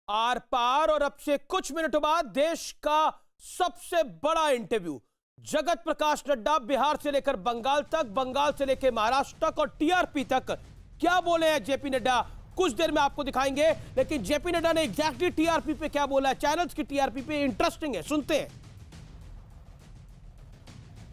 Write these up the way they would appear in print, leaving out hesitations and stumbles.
Are पार और अब से कुछ मिनटों बाद देश का सबसे बड़ा इंटरव्यू। जगत प्रकाश नड्डा बिहार से लेकर बंगाल तक, बंगाल से लेकर महाराष्ट्र तक और टीआरपी तक क्या बोले हैं जेपी नड्डा, कुछ देर में आपको दिखाएंगे। लेकिन जेपी नड्डा ने एग्जैक्टली टीआरपी पे क्या बोला है, चैनल्स की टीआरपी पे, इंटरेस्टिंग है, सुनते हैं।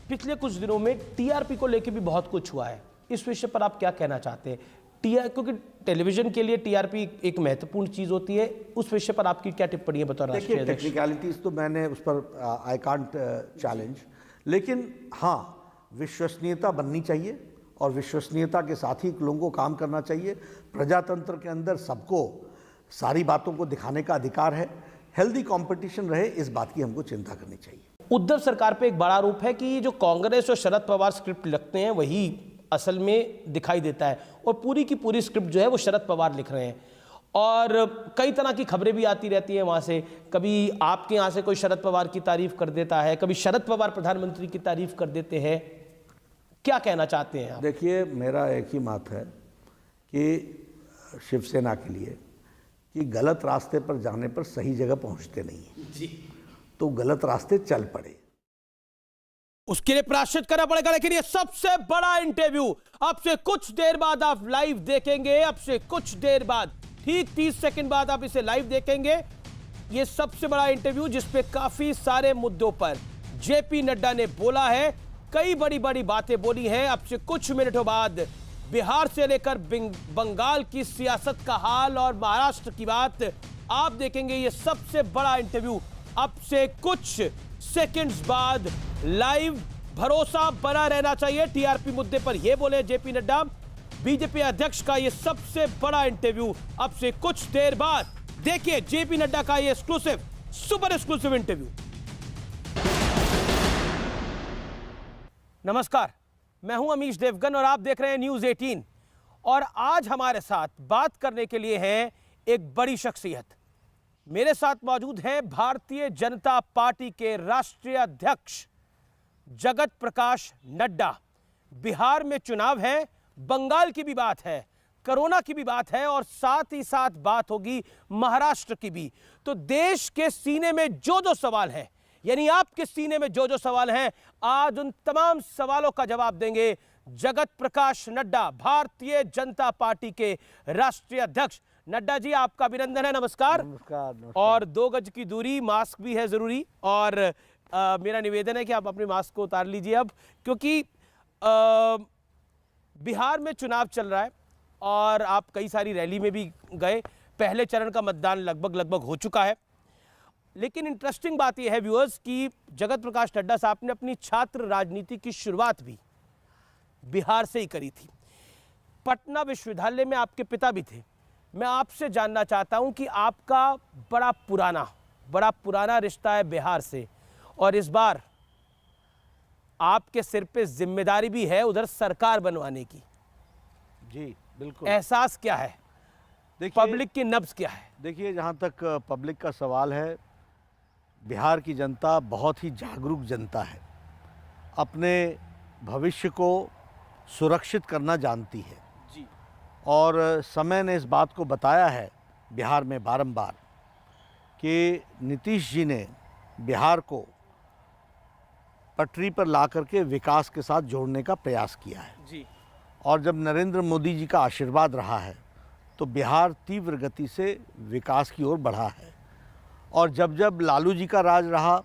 पिछले कुछ दिनों में टीआरपी को लेकर भी बहुत कुछ हुआ है, इस विषय पर आप क्या कहना चाहते हैं? क्योंकि टेलीविजन के लिए टीआरपी एक महत्वपूर्ण चीज होती है, उस विषय पर आपकी क्या टिप्पणी है बतौर राष्ट्रीय अध्यक्ष? टेक्निकलिटीज तो मैंने उस पर आई कांट चैलेंज, लेकिन हाँ, विश्वसनीयता बननी चाहिए और विश्वसनीयता के साथ ही लोगों को काम करना चाहिए। प्रजातंत्र के अंदर सबको सारी बातों को दिखाने का अधिकार है। हेल्दी कंपटीशन रहे, इस बात की हमको चिंता करनी चाहिए। उद्धव सरकार पे एक बड़ा आरोप है कि जो कांग्रेस और शरद पवार स्क्रिप्ट लिखते हैं वही असल में दिखाई देता है और पूरी की पूरी स्क्रिप्ट जो है वो शरद पवार लिख रहे हैं। और कई तरह की खबरें भी आती रहती हैं वहां से, कभी आपके यहाँ से कोई शरद पवार की तारीफ कर देता है, कभी शरद पवार प्रधानमंत्री की तारीफ कर देते हैं। क्या कहना चाहते हैं आप? देखिए, मेरा एक ही मत है कि शिवसेना के लिए कि गलत रास्ते पर जाने पर सही जगह पहुंचते नहीं है जी, तो गलत रास्ते चल पड़े, उसके लिए प्रायश्चित करना पड़ेगा। लेकिन ये सबसे बड़ा इंटरव्यू अब से कुछ देर बाद आप लाइव देखेंगे। अब से कुछ देर बाद, ठीक 30 सेकंड बाद आप इसे लाइव देखेंगे। ये सबसे बड़ा इंटरव्यू जिसपे काफी सारे मुद्दों पर जेपी नड्डा ने बोला है, कई बड़ी बड़ी बातें बोली हैं। अब से कुछ मिनटों बाद बिहार से लेकर बंगाल की सियासत का हाल और महाराष्ट्र की बात आप देखेंगे। ये सबसे बड़ा इंटरव्यू अब से कुछ सेकंड्स बाद लाइव। भरोसा बना रहना चाहिए टीआरपी मुद्दे पर, यह बोले जेपी नड्डा। बीजेपी अध्यक्ष का यह सबसे बड़ा इंटरव्यू अब से कुछ देर बाद देखिए जेपी नड्डा का यह एक्सक्लूसिव, सुपर एक्सक्लूसिव इंटरव्यू। नमस्कार, मैं हूं अमीश देवगन और आप देख रहे हैं न्यूज़ 18। और आज हमारे साथ बात करने के लिए है एक बड़ी शख्सियत। मेरे साथ मौजूद हैं भारतीय जनता पार्टी के राष्ट्रीय अध्यक्ष जगत प्रकाश नड्डा। बिहार में चुनाव है, बंगाल की भी बात है, कोरोना की भी बात है और साथ ही साथ बात होगी महाराष्ट्र की भी। तो देश के सीने में जो जो सवाल है, यानी आपके सीने में जो जो सवाल हैं, आज उन तमाम सवालों का जवाब देंगे जगत प्रकाश नड्डा, भारतीय जनता पार्टी के राष्ट्रीय अध्यक्ष। नड्डा जी, आपका अभिनंदन है। नमस्कार। नमस्कार। और 2 गज की दूरी, मास्क भी है जरूरी। और मेरा निवेदन है कि आप अपने मास्क को उतार लीजिए अब, क्योंकि बिहार में चुनाव चल रहा है और आप कई सारी रैली में भी गए। पहले चरण का मतदान लगभग हो चुका है। लेकिन इंटरेस्टिंग बात यह है व्यूअर्स कि जगत प्रकाश नड्डा साहब ने अपनी छात्र राजनीति की शुरुआत भी बिहार से ही करी थी। पटना विश्वविद्यालय में आपके पिता भी थे। मैं आपसे जानना चाहता हूं कि आपका बड़ा पुराना रिश्ता है बिहार से और इस बार आपके सिर पे जिम्मेदारी भी है उधर सरकार बनवाने की। जी बिल्कुल। एहसास क्या है, पब्लिक की नब्ज क्या है? देखिए, जहाँ तक पब्लिक का सवाल है, बिहार की जनता बहुत ही जागरूक जनता है, अपने भविष्य को सुरक्षित करना जानती है जी। और समय ने इस बात को बताया है बिहार में बारंबार कि नीतीश जी ने बिहार को पटरी पर ला करके विकास के साथ जोड़ने का प्रयास किया है जी। और जब नरेंद्र मोदी जी का आशीर्वाद रहा है तो बिहार तीव्र गति से विकास की ओर बढ़ा है। और जब जब लालू जी का राज रहा,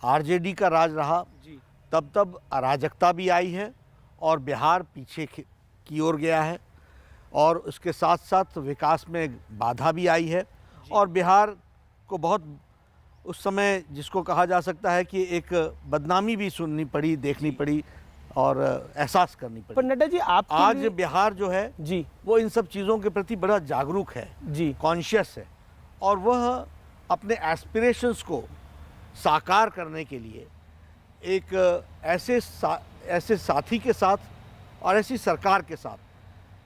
आरजेडी का राज रहा जी, तब अराजकता भी आई है और बिहार पीछे की ओर गया है और उसके साथ साथ विकास में बाधा भी आई है। और बिहार को बहुत उस समय जिसको कहा जा सकता है कि एक बदनामी भी सुननी पड़ी, देखनी पड़ी और एहसास करनी पड़ी। पर नड्डा जी, आप आज बिहार जो है जी, वो इन सब चीज़ों के प्रति बड़ा जागरूक है जी, कॉन्शियस है और वह अपने एस्पिरेशंस को साकार करने के लिए एक ऐसे साथी के साथ और ऐसी सरकार के साथ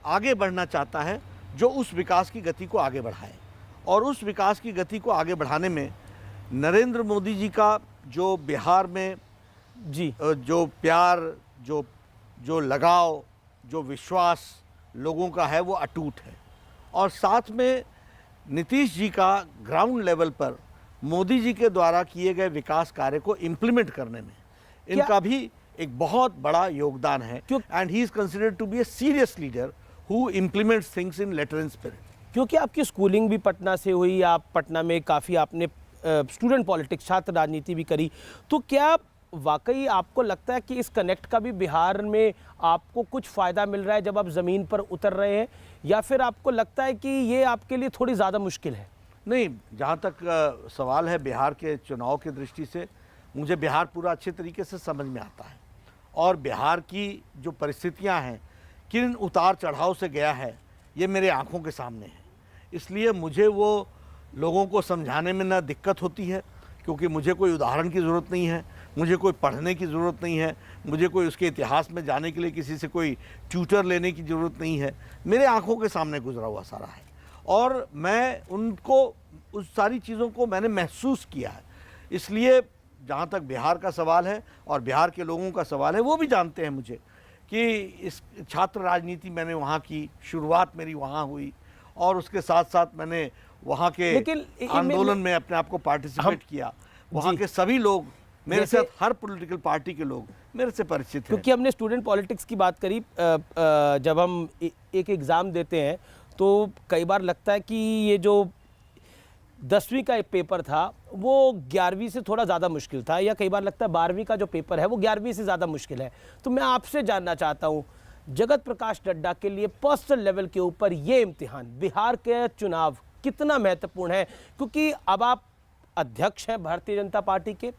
आगे बढ़ना चाहता है जो उस विकास की गति को आगे बढ़ाए। और उस विकास की गति को आगे बढ़ाने में नरेंद्र मोदी जी का जो बिहार में जी, जो प्यार, जो लगाव, जो विश्वास लोगों का है वो अटूट है। और साथ में नीतीश जी का ग्राउंड लेवल पर मोदी जी के द्वारा किए गए विकास कार्य को इम्प्लीमेंट करने में इनका भी एक बहुत बड़ा योगदान है। And he is considered to be a serious leader who implements things in letter and spirit. क्योंकि आपकी स्कूलिंग भी पटना से हुई, आप पटना में काफ़ी आपने स्टूडेंट पॉलिटिक्स, छात्र राजनीति भी करी, तो क्या वाकई आपको लगता है कि इस कनेक्ट का भी बिहार में आपको कुछ फ़ायदा मिल रहा है जब आप ज़मीन पर उतर रहे हैं, या फिर आपको लगता है कि ये आपके लिए थोड़ी ज़्यादा मुश्किल है? नहीं, जहाँ तक सवाल है बिहार के चुनाव की दृष्टि से, मुझे बिहार पूरा अच्छे तरीके से समझ में आता है और बिहार की जो परिस्थितियाँ हैं, किन उतार चढ़ाव से गया है, ये मेरे आंखों के सामने है। इसलिए मुझे वो लोगों को समझाने में ना दिक्कत होती है, क्योंकि मुझे कोई उदाहरण की ज़रूरत नहीं है, मुझे कोई पढ़ने की ज़रूरत नहीं है, मुझे कोई उसके इतिहास में जाने के लिए किसी से कोई ट्यूटर लेने की ज़रूरत नहीं है। मेरे आंखों के सामने गुजरा हुआ सारा है और मैं उनको, उस सारी चीज़ों को मैंने महसूस किया है। इसलिए जहाँ तक बिहार का सवाल है और बिहार के लोगों का सवाल है, वो भी जानते हैं मुझे कि इस छात्र राजनीति मैंने वहाँ की, शुरुआत मेरी वहाँ हुई और उसके साथ साथ मैंने वहाँ के आंदोलन में अपने आप को पार्टिसिपेट किया। वहाँ के सभी लोग मेरे साथ, हर पॉलिटिकल पार्टी के लोग मेरे से परिचित हैं। क्योंकि हमने स्टूडेंट पॉलिटिक्स की बात करी, जब हम एक एग्ज़ाम देते हैं तो कई बार लगता है कि ये जो 10वीं का एक पेपर था वो 11वीं से थोड़ा ज़्यादा मुश्किल था, या कई बार लगता है 12वीं का जो पेपर है वो 11वीं से ज़्यादा मुश्किल है। तो मैं आपसे जानना चाहता हूँ, जगत प्रकाश नड्डा के लिए पर्सनल लेवल के ऊपर ये इम्तिहान, बिहार के चुनाव कितना महत्वपूर्ण है? क्योंकि अब आप अध्यक्ष हैं भारतीय जनता पार्टी के,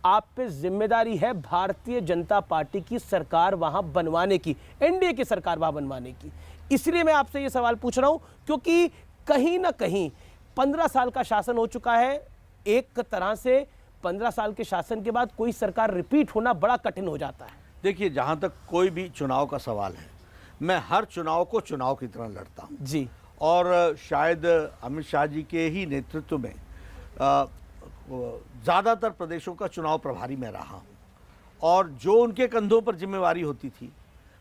आप पे जिम्मेदारी है भारतीय जनता पार्टी की सरकार वहां बनवाने की, एनडीए की सरकार वहां बनवाने की। इसलिए मैं आपसे ये सवाल पूछ रहा हूं क्योंकि कहीं ना कहीं 15 साल का शासन हो चुका है। एक तरह से 15 साल के शासन के बाद कोई सरकार रिपीट होना बड़ा कठिन हो जाता है। देखिए, जहाँ तक कोई भी चुनाव का सवाल है, मैं हर चुनाव को चुनाव की तरह लड़ता हूँ जी। और शायद अमित शाह जी के ही नेतृत्व में ज़्यादातर प्रदेशों का चुनाव प्रभारी मैं रहा हूँ और जो उनके कंधों पर जिम्मेवारी होती थी,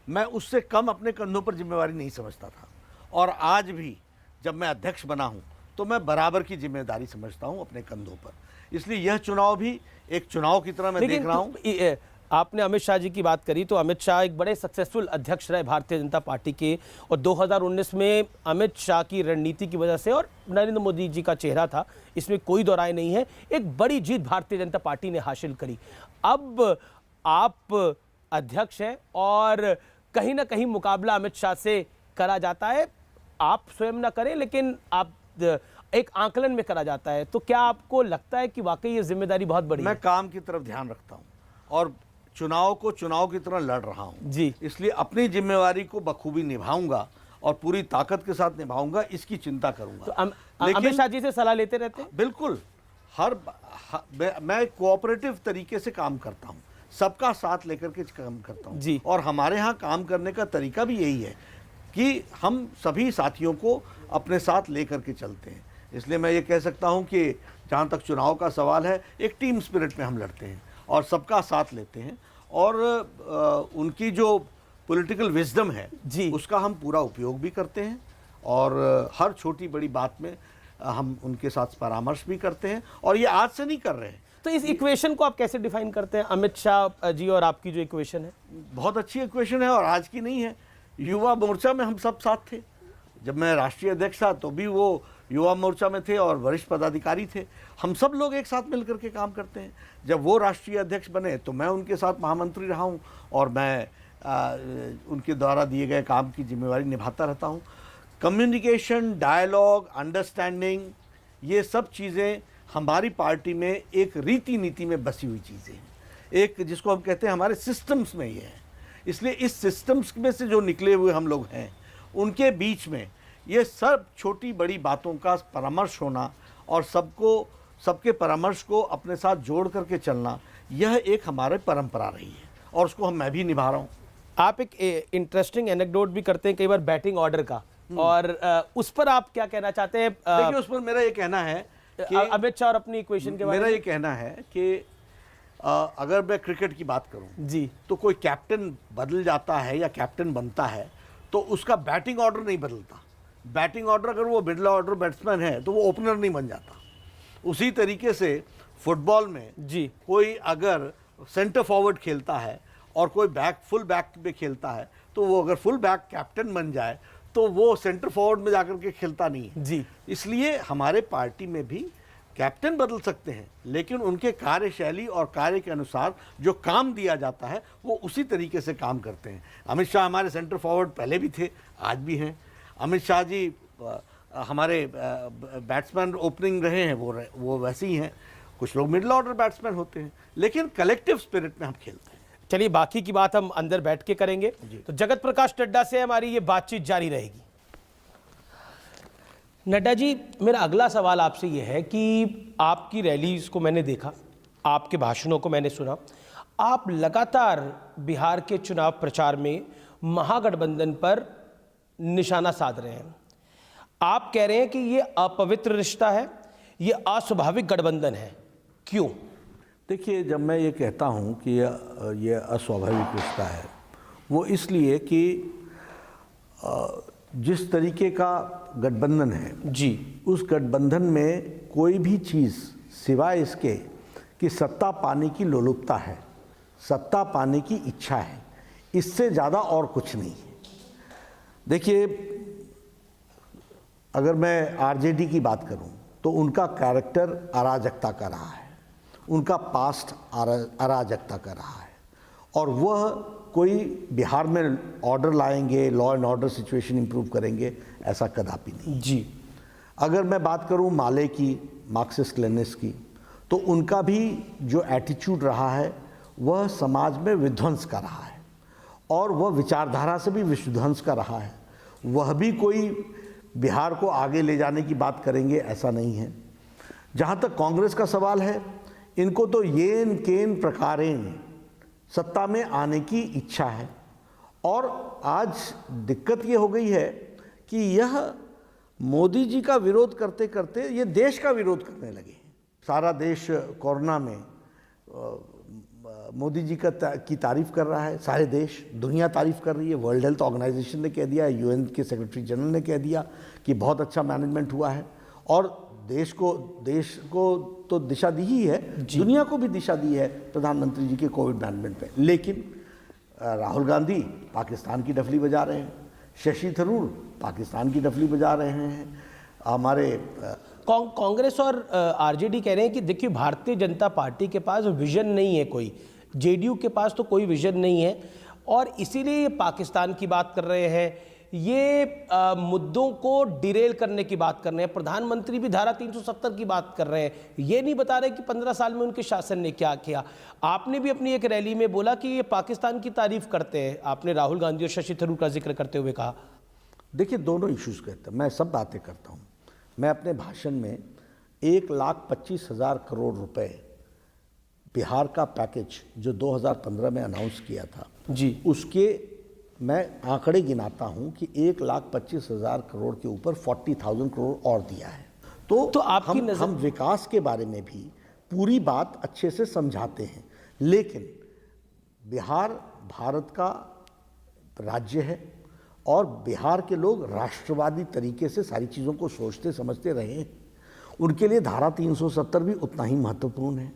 मैं उससे कम अपने कंधों पर जिम्मेवारी नहीं समझता था। और आज भी जब मैं अध्यक्ष बना हूँ तो मैं बराबर की जिम्मेदारी समझता हूँ अपने कंधों पर। इसलिए यह चुनाव भी एक चुनाव की तरह मैं देख रहा हूँ। आपने अमित शाह जी की बात करी, तो अमित शाह एक बड़े सक्सेसफुल अध्यक्ष रहे भारतीय जनता पार्टी के, और 2019 में अमित शाह की रणनीति की वजह से और नरेंद्र मोदी जी का चेहरा था, इसमें कोई दो राय नहीं है, एक बड़ी जीत भारतीय जनता पार्टी ने हासिल करी। अब आप अध्यक्ष हैं और कहीं ना कहीं मुकाबला अमित शाह से करा जाता है, आप स्वयं ना करें लेकिन आप एक आंकलन में करा जाता है। तो क्या आपको लगता है कि वाकई ये जिम्मेदारी बहुत बड़ी है? मैं काम की तरफ ध्यान रखता हूँ और चुनाव को चुनाव की तरह लड़ रहा हूँ जी। इसलिए अपनी जिम्मेवारी को बखूबी निभाऊंगा और पूरी ताकत के साथ निभाऊंगा, इसकी चिंता करूंगा। तो अमित शाह जी से सलाह लेते रहते हैं? बिल्कुल, मैं कोऑपरेटिव तरीके से काम करता हूँ, सबका साथ लेकर के काम करता हूँ जी। और हमारे यहाँ काम करने का तरीका भी यही है कि हम सभी साथियों को अपने साथ लेकर के चलते हैं। इसलिए मैं ये कह सकता हूँ कि जहाँ तक चुनाव का सवाल है, एक टीम स्पिरिट में हम लड़ते हैं और सबका साथ लेते हैं और उनकी जो पॉलिटिकल विजडम है जी, उसका हम पूरा उपयोग भी करते हैं और हर छोटी बड़ी बात में हम उनके साथ परामर्श भी करते हैं और ये आज से नहीं कर रहे हैं। तो इस इक्वेशन को आप कैसे डिफाइन करते हैं, अमित शाह जी और आपकी जो इक्वेशन है? बहुत अच्छी इक्वेशन है और आज की नहीं है। युवा मोर्चा में हम सब साथ थे, जब मैं राष्ट्रीय अध्यक्ष था तो भी वो युवा मोर्चा में थे और वरिष्ठ पदाधिकारी थे। हम सब लोग एक साथ मिलकर के काम करते हैं। जब वो राष्ट्रीय अध्यक्ष बने तो मैं उनके साथ महामंत्री रहा हूँ और मैं उनके द्वारा दिए गए काम की जिम्मेवारी निभाता रहता हूँ। कम्युनिकेशन, डायलॉग, अंडरस्टैंडिंग, ये सब चीज़ें हमारी पार्टी में एक रीति नीति में बसी हुई चीज़ें हैं, एक जिसको हम कहते हैं हमारे सिस्टम्स में ये है। इसलिए इस सिस्टम्स में से जो निकले हुए हम लोग हैं, उनके बीच में ये सब छोटी बड़ी बातों का परामर्श होना और सबके परामर्श को अपने साथ जोड़ करके चलना, यह एक हमारे परंपरा रही है और उसको मैं भी निभा रहा हूँ। आप एक इंटरेस्टिंग एनेक्डोट भी करते हैं कई बार बैटिंग ऑर्डर का, और उस पर आप क्या कहना चाहते हैं? देखिए, उस पर मेरा ये कहना है कि अमित शाह और अपनी इक्वेशन के बारे में मेरा ये कहना है कि अगर मैं क्रिकेट की बात करूं जी, तो कोई कैप्टन बदल जाता है या कैप्टन बनता है तो उसका बैटिंग ऑर्डर नहीं बदलता, बैटिंग ऑर्डर अगर वो मिडिल ऑर्डर बैट्समैन है तो वो ओपनर नहीं बन जाता। उसी तरीके से फुटबॉल में जी कोई अगर सेंटर फॉरवर्ड खेलता है और कोई फुल बैक पे खेलता है तो वो अगर फुल बैक कैप्टन बन जाए तो वो सेंटर फॉरवर्ड में जाकर के खेलता नहीं है। जी इसलिए हमारे पार्टी में भी कैप्टन बदल सकते हैं, लेकिन उनके कार्यशैली और कार्य के अनुसार जो काम दिया जाता है वो उसी तरीके से काम करते हैं। अमित शाह हमारे सेंटर फॉरवर्ड पहले भी थे, आज भी हैं। अमित शाह जी हमारे बैट्समैन ओपनिंग रहे हैं, वो वैसे ही हैं। कुछ लोग मिडिल ऑर्डर बैट्समैन होते हैं, लेकिन कलेक्टिव स्पिरिट में हम खेलते हैं। चलिए, बाकी की बात हम अंदर बैठ के करेंगे। तो जगत प्रकाश नड्डा से हमारी ये बातचीत जारी रहेगी। नड्डा जी, मेरा अगला सवाल आपसे ये है कि आपकी रैलीज को मैंने देखा, आपके भाषणों को मैंने सुना, आप लगातार बिहार के चुनाव प्रचार में महागठबंधन पर निशाना साध रहे हैं। आप कह रहे हैं कि ये अपवित्र रिश्ता है, ये अस्वाभाविक गठबंधन है, क्यों? देखिए, जब मैं ये कहता हूँ कि ये अस्वाभाविक रिश्ता है, वो इसलिए कि जिस तरीके का गठबंधन है जी, उस गठबंधन में कोई भी चीज़ सिवाय इसके कि सत्ता पाने की लोलुपता है, सत्ता पाने की इच्छा है, इससे ज़्यादा और कुछ नहीं है। देखिए, अगर मैं आरजेडी की बात करूं तो उनका कैरेक्टर अराजकता का रहा है, उनका पास्ट अराजकता का रहा है, और वह कोई बिहार में ऑर्डर लाएंगे, law and order situation improve करेंगे, ऐसा कदापि नहीं जी। अगर मैं बात करूं माले की, मार्क्सिस्ट लेनिस्ट की, तो उनका भी जो एटीट्यूड रहा है वह समाज में विध्वंस का रहा है, और वह विचारधारा से भी विध्वंस का रहा है। वह भी कोई बिहार को आगे ले जाने की बात करेंगे, ऐसा नहीं है। जहाँ तक कांग्रेस का सवाल है, इनको तो येन केन प्रकारेण सत्ता में आने की इच्छा है, और आज दिक्कत ये हो गई है कि यह मोदी जी का विरोध करते करते ये देश का विरोध करने लगे हैं। सारा देश कोरोना में मोदी जी की तारीफ कर रहा है, सारे देश, दुनिया तारीफ कर रही है। वर्ल्ड हेल्थ ऑर्गेनाइजेशन ने कह दिया, यूएन के सेक्रेटरी जनरल ने कह दिया कि बहुत अच्छा मैनेजमेंट हुआ है, और देश को तो दिशा दी ही है, दुनिया को भी दिशा दी है प्रधानमंत्री जी के कोविड मैनेजमेंट पे। लेकिन राहुल गांधी पाकिस्तान की डफली बजा रहे हैं, शशि थरूर पाकिस्तान की डफली बजा रहे हैं। हमारे कांग्रेस और आरजेडी कह रहे हैं कि देखिए, भारतीय जनता पार्टी के पास विजन नहीं है कोई, जेडीयू के पास तो कोई विजन नहीं है, और इसीलिए ये पाकिस्तान की बात कर रहे हैं, ये मुद्दों को डिरेल करने की बात कर रहे हैं। प्रधानमंत्री भी धारा 370 की बात कर रहे हैं, ये नहीं बता रहे कि 15 साल में उनके शासन ने क्या किया। आपने भी अपनी एक रैली में बोला कि ये पाकिस्तान की तारीफ करते हैं, आपने राहुल गांधी और शशि थरूर का जिक्र करते हुए कहा। देखिए, दोनों इश्यूज़ कहते हैं, मैं सब बातें करता हूँ। मैं अपने भाषण में 1,25,000 करोड़ रुपए बिहार का पैकेज जो 2015 में अनाउंस किया था जी, उसके मैं आंकड़े गिनाता हूं कि 1,25,000 करोड़ के ऊपर 40,000 करोड़ और दिया है। तो आपकी हम विकास के बारे में भी पूरी बात अच्छे से समझाते हैं, लेकिन बिहार भारत का राज्य है, और बिहार के लोग राष्ट्रवादी तरीके से सारी चीज़ों को सोचते समझते रहे हैं। उनके लिए धारा 370 भी उतना ही महत्वपूर्ण है,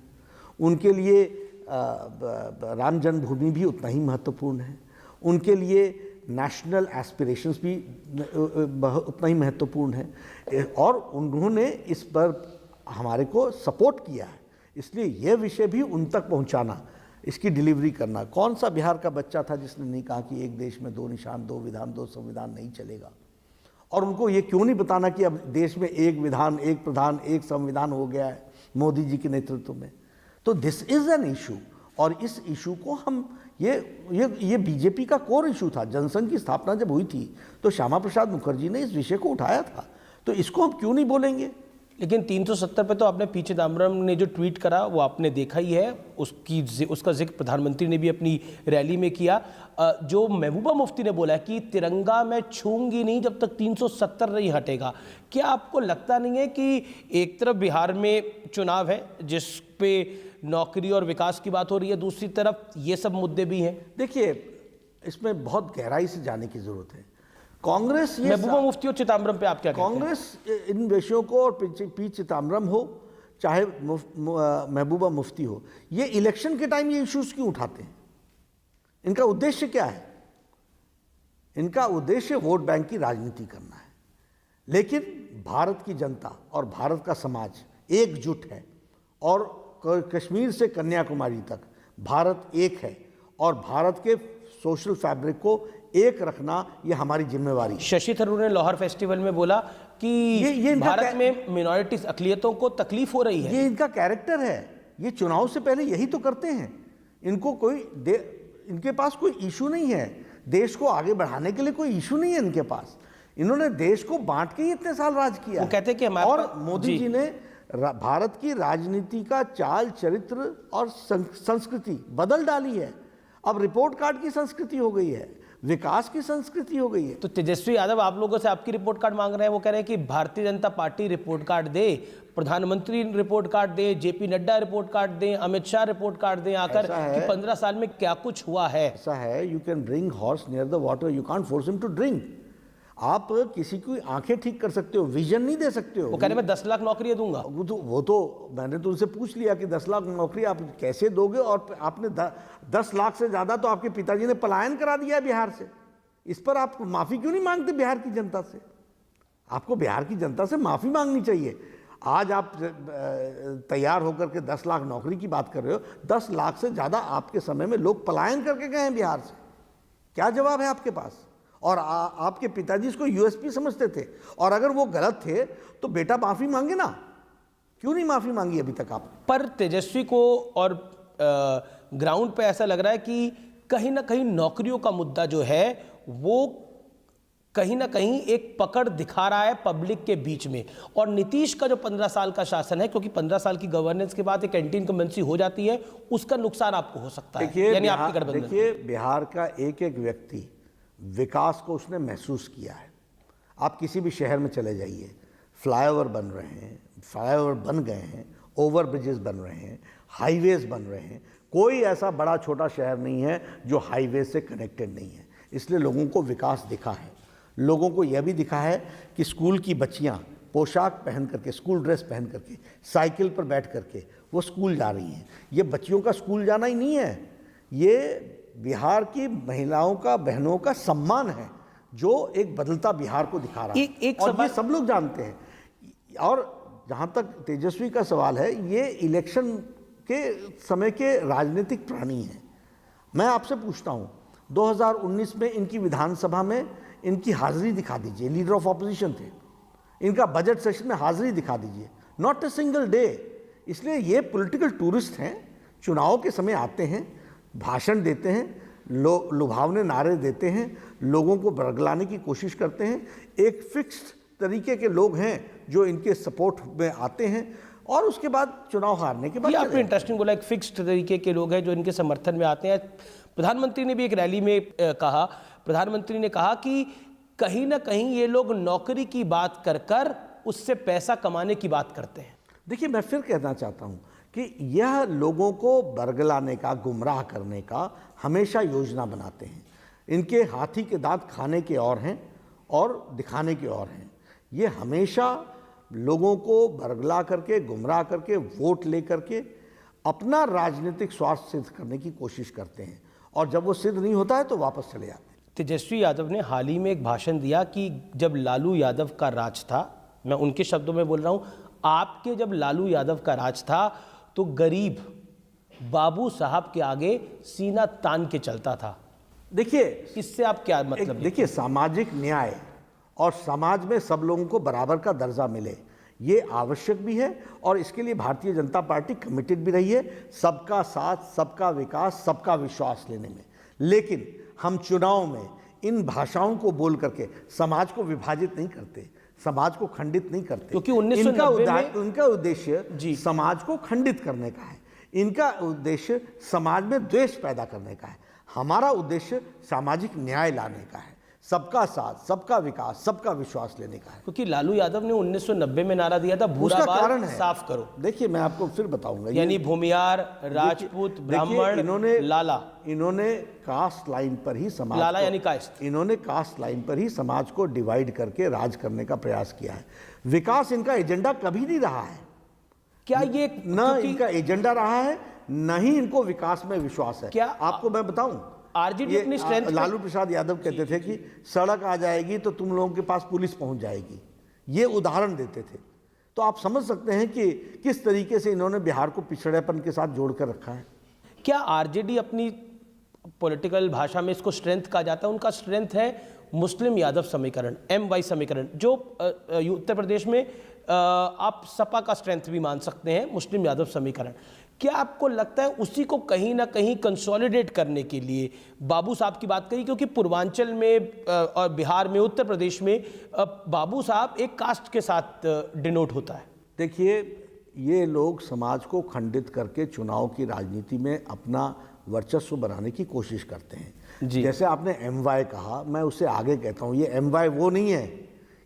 उनके लिए राम जन्मभूमि भी उतना ही महत्वपूर्ण है, उनके लिए नेशनल एस्पिरेशंस भी उतना ही महत्वपूर्ण है, और उन्होंने इस पर हमारे को सपोर्ट किया है। इसलिए यह विषय भी उन तक पहुंचाना, इसकी डिलीवरी करना। कौन सा बिहार का बच्चा था जिसने नहीं कहा कि एक देश में 2 निशान, 2 विधान, 2 संविधान नहीं चलेगा? और उनको ये क्यों नहीं बताना कि अब देश में 1 विधान, 1 प्रधान, 1 संविधान हो गया है मोदी जी के नेतृत्व में? तो दिस इज एन इशू, और इस इशू को हम ये बीजेपी का कोर इशू था। जनसंघ की स्थापना जब हुई थी तो श्यामा प्रसाद मुखर्जी ने इस विषय को उठाया था, तो इसको हम क्यों नहीं बोलेंगे? लेकिन 370 पे तो आपने पी चिदम्बरम ने जो ट्वीट करा वो आपने देखा ही है, उसका जिक्र प्रधानमंत्री ने भी अपनी रैली में किया। जो महबूबा मुफ्ती ने बोला है कि तिरंगा मैं छूंगी नहीं जब तक 370 नहीं हटेगा। क्या आपको लगता नहीं है कि एक तरफ बिहार में चुनाव है जिस पे नौकरी और विकास की बात हो रही है, दूसरी तरफ ये सब मुद्दे भी हैं? देखिए, इसमें बहुत गहराई से जाने की ज़रूरत है। कांग्रेस ये महबूबा मुफ्ती और चिदम्बरम पे आप क्या कहते हैं? कांग्रेस इन विषयों को, और पी चिदम्बरम हो चाहे महबूबा मुफ्ती हो, ये इलेक्शन के टाइम ये इश्यूज क्यों उठाते हैं? इनका उद्देश्य क्या है? इनका उद्देश्य वोट बैंक की राजनीति करना है। लेकिन भारत की जनता और भारत का समाज एकजुट है, और कश्मीर से कन्याकुमारी तक भारत एक है, और भारत के सोशल फैब्रिक को एक रखना ये हमारी जिम्मेवारी है। शशि थरूर ने लाहौर फेस्टिवल में बोला कि ये भारत में मिनॉरिटीज, अकलियतों को तकलीफ हो रही है। ये इनका कैरेक्टर है। ये चुनाव से पहले यही तो करते हैं। इनको इनके पास कोई इशू नहीं है, देश को आगे बढ़ाने के लिए कोई इशू नहीं है इनके पास। इन्होंने देश को बांट के ही इतने साल राज किया। वो कहते हैं कि हमारे और मोदी जी ने भारत की राजनीति का चाल चरित्र और संस्कृति बदल डाली है। अब रिपोर्ट कार्ड की संस्कृति हो गई है, विकास की संस्कृति हो गई है। तो तेजस्वी यादव आप लोगों से आपकी रिपोर्ट कार्ड मांग रहे हैं। वो कह रहे हैं कि Bharatiya Janata party report card दे, प्रधानमंत्री रिपोर्ट कार्ड दे, जेपी नड्डा रिपोर्ट कार्ड दें, अमित शाह रिपोर्ट कार्ड दें आकर कि 15 साल में क्या कुछ हुआ है। ऐसा है, you can bring horse near the water, you can't force him to drink. आप किसी की आंखें ठीक कर सकते हो, विजन नहीं दे सकते हो। वो कह रहे मैं 10 लाख नौकरियां दूंगा। वो तो मैंने तो उनसे पूछ लिया कि 10 लाख नौकरी आप कैसे दोगे, और आपने 10 लाख से ज्यादा तो आपके पिताजी ने पलायन करा दिया है बिहार से। इस पर आप माफी क्यों नहीं मांगते बिहार की जनता से? आपको बिहार की जनता से माफी मांगनी चाहिए। आज आप तैयार होकर के 10 लाख नौकरी की बात कर रहे हो, 10 लाख से ज्यादा आपके समय में लोग पलायन करके गए हैं बिहार से। क्या जवाब है आपके पास? और आपके पिताजी इसको यूएसपी समझते थे, और अगर वो गलत थे तो बेटा माफी मांगे ना। क्यों नहीं माफी मांगी अभी तक आप? पर तेजस्वी को और ग्राउंड पे ऐसा लग रहा है कि कहीं ना कहीं नौकरियों का मुद्दा जो है वो कहीं ना कहीं एक पकड़ दिखा रहा है पब्लिक के बीच में। और नीतीश का जो 15 साल का शासन है, क्योंकि 15 साल की गवर्नेंस के बाद एक एंटी इनकम्बेंसी हो जाती है, उसका नुकसान आपको हो सकता है। यानी आपकी गठबंधन। देखिए, बिहार का एक एक व्यक्ति विकास को उसने महसूस किया है। आप किसी भी शहर में चले जाइए, फ्लाईओवर बन रहे हैं, फ्लाईओवर बन गए हैं, ओवर ब्रिजेस बन रहे हैं, हाईवेज बन रहे हैं। कोई ऐसा बड़ा छोटा शहर नहीं है जो हाईवे से कनेक्टेड नहीं है। इसलिए लोगों को विकास दिखा है। लोगों को यह भी दिखा है कि स्कूल की बच्चियां पोशाक पहन करके, स्कूल ड्रेस पहन करके, साइकिल पर बैठ करके वो स्कूल जा रही हैं। ये बच्चियों का स्कूल जाना ही नहीं है, ये बिहार की महिलाओं का, बहनों का सम्मान है, जो एक बदलता बिहार को दिखा रहा है। और ये सब लोग जानते हैं। और जहां तक तेजस्वी का सवाल है, ये इलेक्शन के समय के राजनीतिक प्राणी हैं। मैं आपसे पूछता हूं, 2019 में इनकी विधानसभा में इनकी हाजिरी दिखा दीजिए, लीडर ऑफ ऑपोजिशन थे। इनका बजट सेशन में हाजिरी दिखा दीजिए, नॉट ए सिंगल डे। इसलिए ये पॉलिटिकल टूरिस्ट हैं, चुनाव के समय आते हैं, भाषण देते हैं, लुभावने नारे देते हैं, लोगों को बरगलाने की कोशिश करते हैं। एक फिक्स्ड तरीके के लोग हैं जो इनके सपोर्ट में आते हैं, और उसके बाद चुनाव हारने के बाद। आपने इंटरेस्टिंग बोला, एक फिक्स्ड तरीके के लोग हैं जो इनके समर्थन में आते हैं। प्रधानमंत्री ने भी एक रैली में कहा, प्रधानमंत्री ने कहा कि कहीं ना कहीं ये लोग नौकरी की बात कर कर उससे पैसा कमाने की बात करते हैं। देखिए, मैं फिर कहना चाहता हूं कि यह लोगों को बरगलाने का, गुमराह करने का हमेशा योजना बनाते हैं। इनके हाथी के दांत खाने के और हैं और दिखाने के और हैं। ये हमेशा लोगों को बरगला करके, गुमराह करके, वोट ले करके अपना राजनीतिक स्वार्थ सिद्ध करने की कोशिश करते हैं, और जब वो सिद्ध नहीं होता है तो वापस चले जाते हैं। तेजस्वी यादव ने हाल ही में एक भाषण दिया कि जब लालू यादव का राज था, मैं उनके शब्दों में बोल रहा हूं, आपके जब लालू यादव का राज था तो गरीब बाबू साहब के आगे सीना तान के चलता था। देखिए, इससे आप क्या मतलब? देखिए, सामाजिक न्याय और समाज में सब लोगों को बराबर का दर्जा मिले, ये आवश्यक भी है, और इसके लिए भारतीय जनता पार्टी कमिटेड भी रही है, सबका साथ, सबका विकास, सबका विश्वास लेने में। लेकिन हम चुनाव में इन भाषाओं को बोल करके समाज को विभाजित नहीं करते, समाज को खंडित नहीं करते, क्योंकि 1990 इनका उद्देश्य समाज को खंडित करने का है, इनका उद्देश्य समाज में द्वेष पैदा करने का है। हमारा उद्देश्य सामाजिक न्याय लाने का है, सबका साथ, सबका विकास, सबका विश्वास लेने का है। क्योंकि लालू यादव ने 1990 में नारा दिया था भूरा उसका बाल कारण है, साफ करो। देखिए मैं आपको फिर बताऊंगा, यानी भूमियार, राजपूत, ब्राह्मण, इन्होंने कास्ट लाइन पर ही समाज लाला यानी कास्ट, इन्होंने कास्ट लाइन पर ही समाज को डिवाइड करके राज करने का प्रयास किया है। विकास इनका एजेंडा कभी नहीं रहा है। क्या ये न इनका एजेंडा रहा है, न ही इनको विकास में विश्वास है। क्या आपको मैं बताऊं, आरजेडी अपनी स्ट्रेंथ, लालू प्रसाद यादव कहते थे कि सड़क आ जाएगी तो तुम लोगों के पास पुलिस पहुंच जाएगी, ये उदाहरण देते थे। तो आप समझ सकते हैं कि किस तरीके से इन्होंने बिहार को पिछड़ेपन के साथ जोड़कर रखा है। क्या आरजेडी अपनी पॉलिटिकल भाषा में इसको स्ट्रेंथ कहा जाता है? उनका स्ट्रेंथ है मुस्लिम यादव समीकरण, MY समीकरण, जो उत्तर प्रदेश में आप सपा का स्ट्रेंथ भी मान सकते हैं, मुस्लिम यादव समीकरण। क्या आपको लगता है उसी को कहीं ना कहीं कंसोलिडेट करने के लिए बाबू साहब की बात करी? क्योंकि पूर्वांचल में और बिहार में, उत्तर प्रदेश में बाबू साहब एक कास्ट के साथ डिनोट होता है। देखिए, ये लोग समाज को खंडित करके चुनाव की राजनीति में अपना वर्चस्व बनाने की कोशिश करते हैं। जैसे आपने MY कहा, मैं उससे आगे कहता हूँ, ये MY वो नहीं है,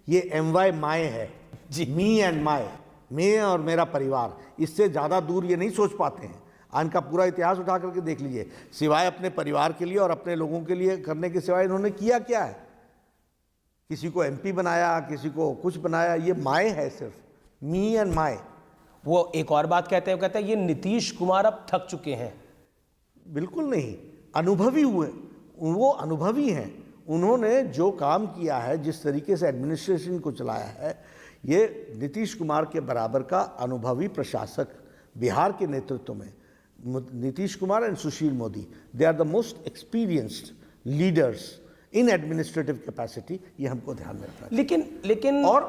ये MY माय है जी, मी एंड माय, मैं और मेरा परिवार। इससे ज़्यादा दूर ये नहीं सोच पाते हैं। इनका पूरा इतिहास उठा करके देख लीजिए, सिवाय अपने परिवार के लिए और अपने लोगों के लिए करने के सिवाय इन्होंने किया क्या है? किसी को MP बनाया, किसी को कुछ बनाया, ये माय है, सिर्फ मी एंड माय। वो एक और बात कहते हैं, कहते हैं ये नीतीश कुमार अब थक चुके हैं। बिल्कुल नहीं, अनुभवी हुए, वो अनुभवी हैं। उन्होंने जो काम किया है, जिस तरीके से एडमिनिस्ट्रेशन को चलाया है, ये नीतीश कुमार के बराबर का अनुभवी प्रशासक बिहार के नेतृत्व में, Nitish Kumar and Sushil Modi, they are the most experienced leaders in administrative capacity. ये हमको ध्यान में रखना है। लेकिन और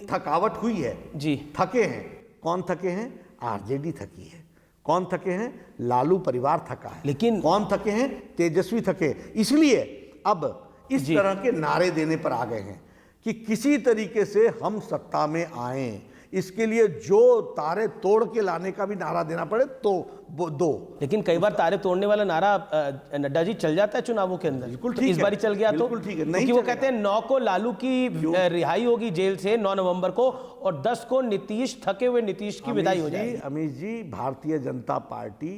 थकावट हुई है जी, थके हैं। कौन थके हैं? आरजेडी थकी है। कौन थके हैं? लालू परिवार थका है। लेकिन कौन थके हैं? तेजस्वी थके। इसलिए अब इस तरह के नारे देने पर आ गए हैं कि किसी तरीके से हम सत्ता में आए, इसके लिए जो तारे तोड़ के लाने का भी नारा देना पड़े तो वो दो। लेकिन कई बार तारे तोड़ने वाला नारा नड्डा जी चल जाता है चुनावों के अंदर। बिल्कुल तो ठीक इस है, बार चल गया तो बिल्कुल ठीक है। नहीं, क्योंकि वो कहते हैं 9 को लालू की रिहाई होगी जेल से 9 नवंबर को, और 10 को नीतीश, थके हुए नीतीश की विदाई हो जाएगी। अमित जी, भारतीय जनता पार्टी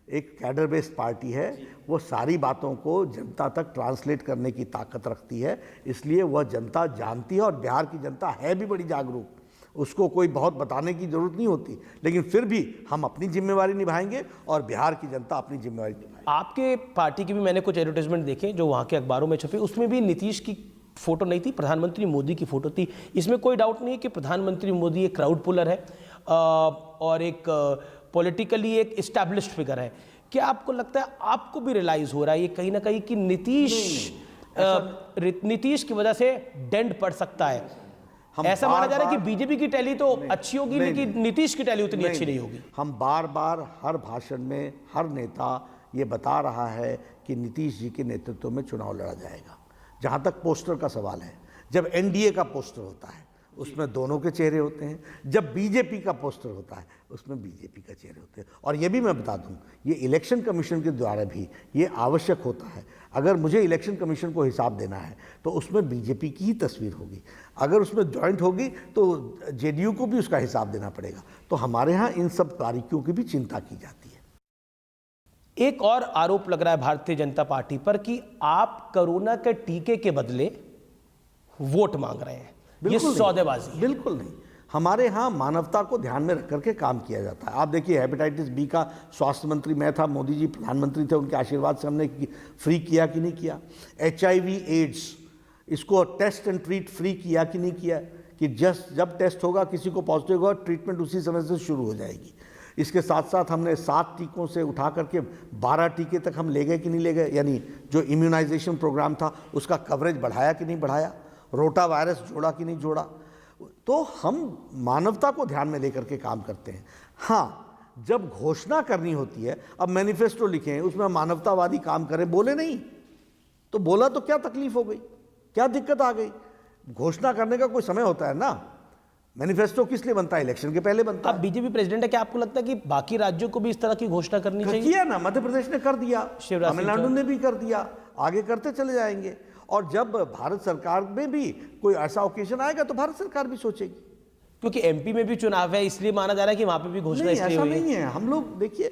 एक कैडर बेस्ड पार्टी है। वो सारी बातों को जनता तक ट्रांसलेट करने की ताकत रखती है, इसलिए वह जनता जानती है। और बिहार की जनता है भी बड़ी जागरूक, उसको कोई बहुत बताने की जरूरत नहीं होती। लेकिन फिर भी हम अपनी जिम्मेवारी निभाएंगे और बिहार की जनता अपनी जिम्मेवारी निभाएगी। आपके पार्टी की भी मैंने कुछ एडवर्टाइजमेंट देखे जो वहाँ के अखबारों में छपे, उसमें भी नीतीश की फोटो नहीं थी, प्रधानमंत्री मोदी की फोटो थी। इसमें कोई डाउट नहीं है कि प्रधानमंत्री मोदी एक क्राउड पुलर है और एक पॉलिटिकली एक इस्टेब्लिश्ड फिगर है। क्या आपको लगता है, आपको भी रियलाइज हो रहा है ये कहीं ना कहीं कि नीतीश की वजह से डेंट पड़ सकता है? ऐसा माना जा रहा है कि बीजेपी की टैली तो अच्छी होगी, लेकिन नीतीश की टैली उतनी अच्छी नहीं होगी। हम बार बार हर भाषण में हर नेता ये बता रहा है कि नीतीश जी के नेतृत्व में चुनाव लड़ा जाएगा। जहाँ तक पोस्टर का सवाल है, जब NDA का पोस्टर होता है उसमें दोनों के चेहरे होते हैं, जब बीजेपी का पोस्टर होता है उसमें बीजेपी का चेहरे होते हैं। और ये भी मैं बता दूं, ये इलेक्शन कमीशन के द्वारा भी ये आवश्यक होता है। अगर मुझे इलेक्शन कमीशन को हिसाब देना है तो उसमें बीजेपी की ही तस्वीर होगी, अगर उसमें जॉइंट होगी तो JDU को भी उसका हिसाब देना पड़ेगा। तो हमारे यहाँ इन सब बारीकियों की भी चिंता की जाती है। एक और आरोप लग रहा है भारतीय जनता पार्टी पर कि आप कोरोना के टीके के बदले वोट मांग रहे हैं। ये सौदेबाजी है। बिल्कुल नहीं, हमारे यहाँ मानवता को ध्यान में रख करके काम किया जाता है। आप देखिए, हेपेटाइटिस B का स्वास्थ्य मंत्री मैं था, मोदी जी प्रधानमंत्री थे, उनके आशीर्वाद से हमने फ्री किया कि नहीं किया। HIV AIDS, इसको टेस्ट एंड ट्रीट फ्री किया कि नहीं किया, कि जब टेस्ट होगा किसी को पॉजिटिव होगा ट्रीटमेंट उसी समय से शुरू हो जाएगी। इसके साथ साथ हमने 7 टीकों से उठा करके 12 टीके तक हम ले गए कि नहीं ले गए, यानी जो इम्यूनाइजेशन प्रोग्राम था उसका कवरेज बढ़ाया कि नहीं बढ़ाया, रोटा वायरस जोड़ा कि नहीं जोड़ा। तो हम मानवता को ध्यान में लेकर के काम करते हैं। हाँ, जब घोषणा करनी होती है, अब मैनिफेस्टो लिखे हैं उसमें मानवतावादी काम करें, बोले नहीं तो बोला तो क्या तकलीफ हो गई, क्या दिक्कत आ गई? घोषणा करने का कोई समय होता है ना। मैनिफेस्टो किस लिए बनता है? इलेक्शन के पहले बनता है। अब बीजेपी प्रेसिडेंट है, क्या आपको लगता है कि बाकी राज्यों को भी इस तरह की घोषणा करनी चाहिए? किया ना, मध्य प्रदेश ने कर दिया, तमिलनाडु ने भी कर दिया, आगे करते चले जाएंगे। और जब भारत सरकार में भी कोई ऐसा ओकेजन आएगा तो भारत सरकार भी सोचेगी। क्योंकि एमपी में भी चुनाव है, इसलिए माना जा रहा है कि वहां पे भी घोषणा नहीं, इसलिए ऐसा हुई है। नहीं है। हम लोग देखिए,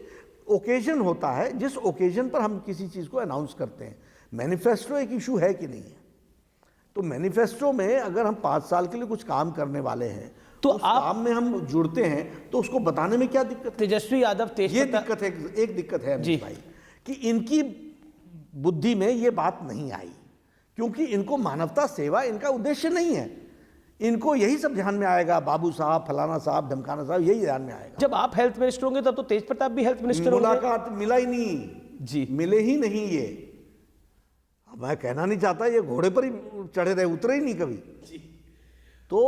ओकेजन होता है, जिस ओकेजन पर हम किसी चीज को अनाउंस करते हैं। मैनिफेस्टो एक इशू है कि नहीं है, तो मैनिफेस्टो में अगर हम 5 साल के लिए कुछ काम करने वाले हैं तो उस आप काम में हम जुड़ते हैं, तो उसको बताने में क्या दिक्कत है? तेजस्वी यादव ये दिक्कत है, एक दिक्कत है अमित भाई, कि इनकी बुद्धि में ये बात नहीं आई, क्योंकि इनको मानवता सेवा इनका उद्देश्य नहीं है। इनको यही सब ध्यान में आएगा, बाबू साहब, फलाना साहब, धमकाना साहब, यही ध्यान में आएगा। जब आप हेल्थ मिनिस्टर होंगे तब तो तेज प्रताप भी हेल्थ मिनिस्टर होंगे। मुलाकात मिला ही नहीं जी, मिले ही नहीं। ये मैं कहना नहीं चाहता, ये घोड़े पर ही चढ़े रहे, उतरे ही नहीं कभी। तो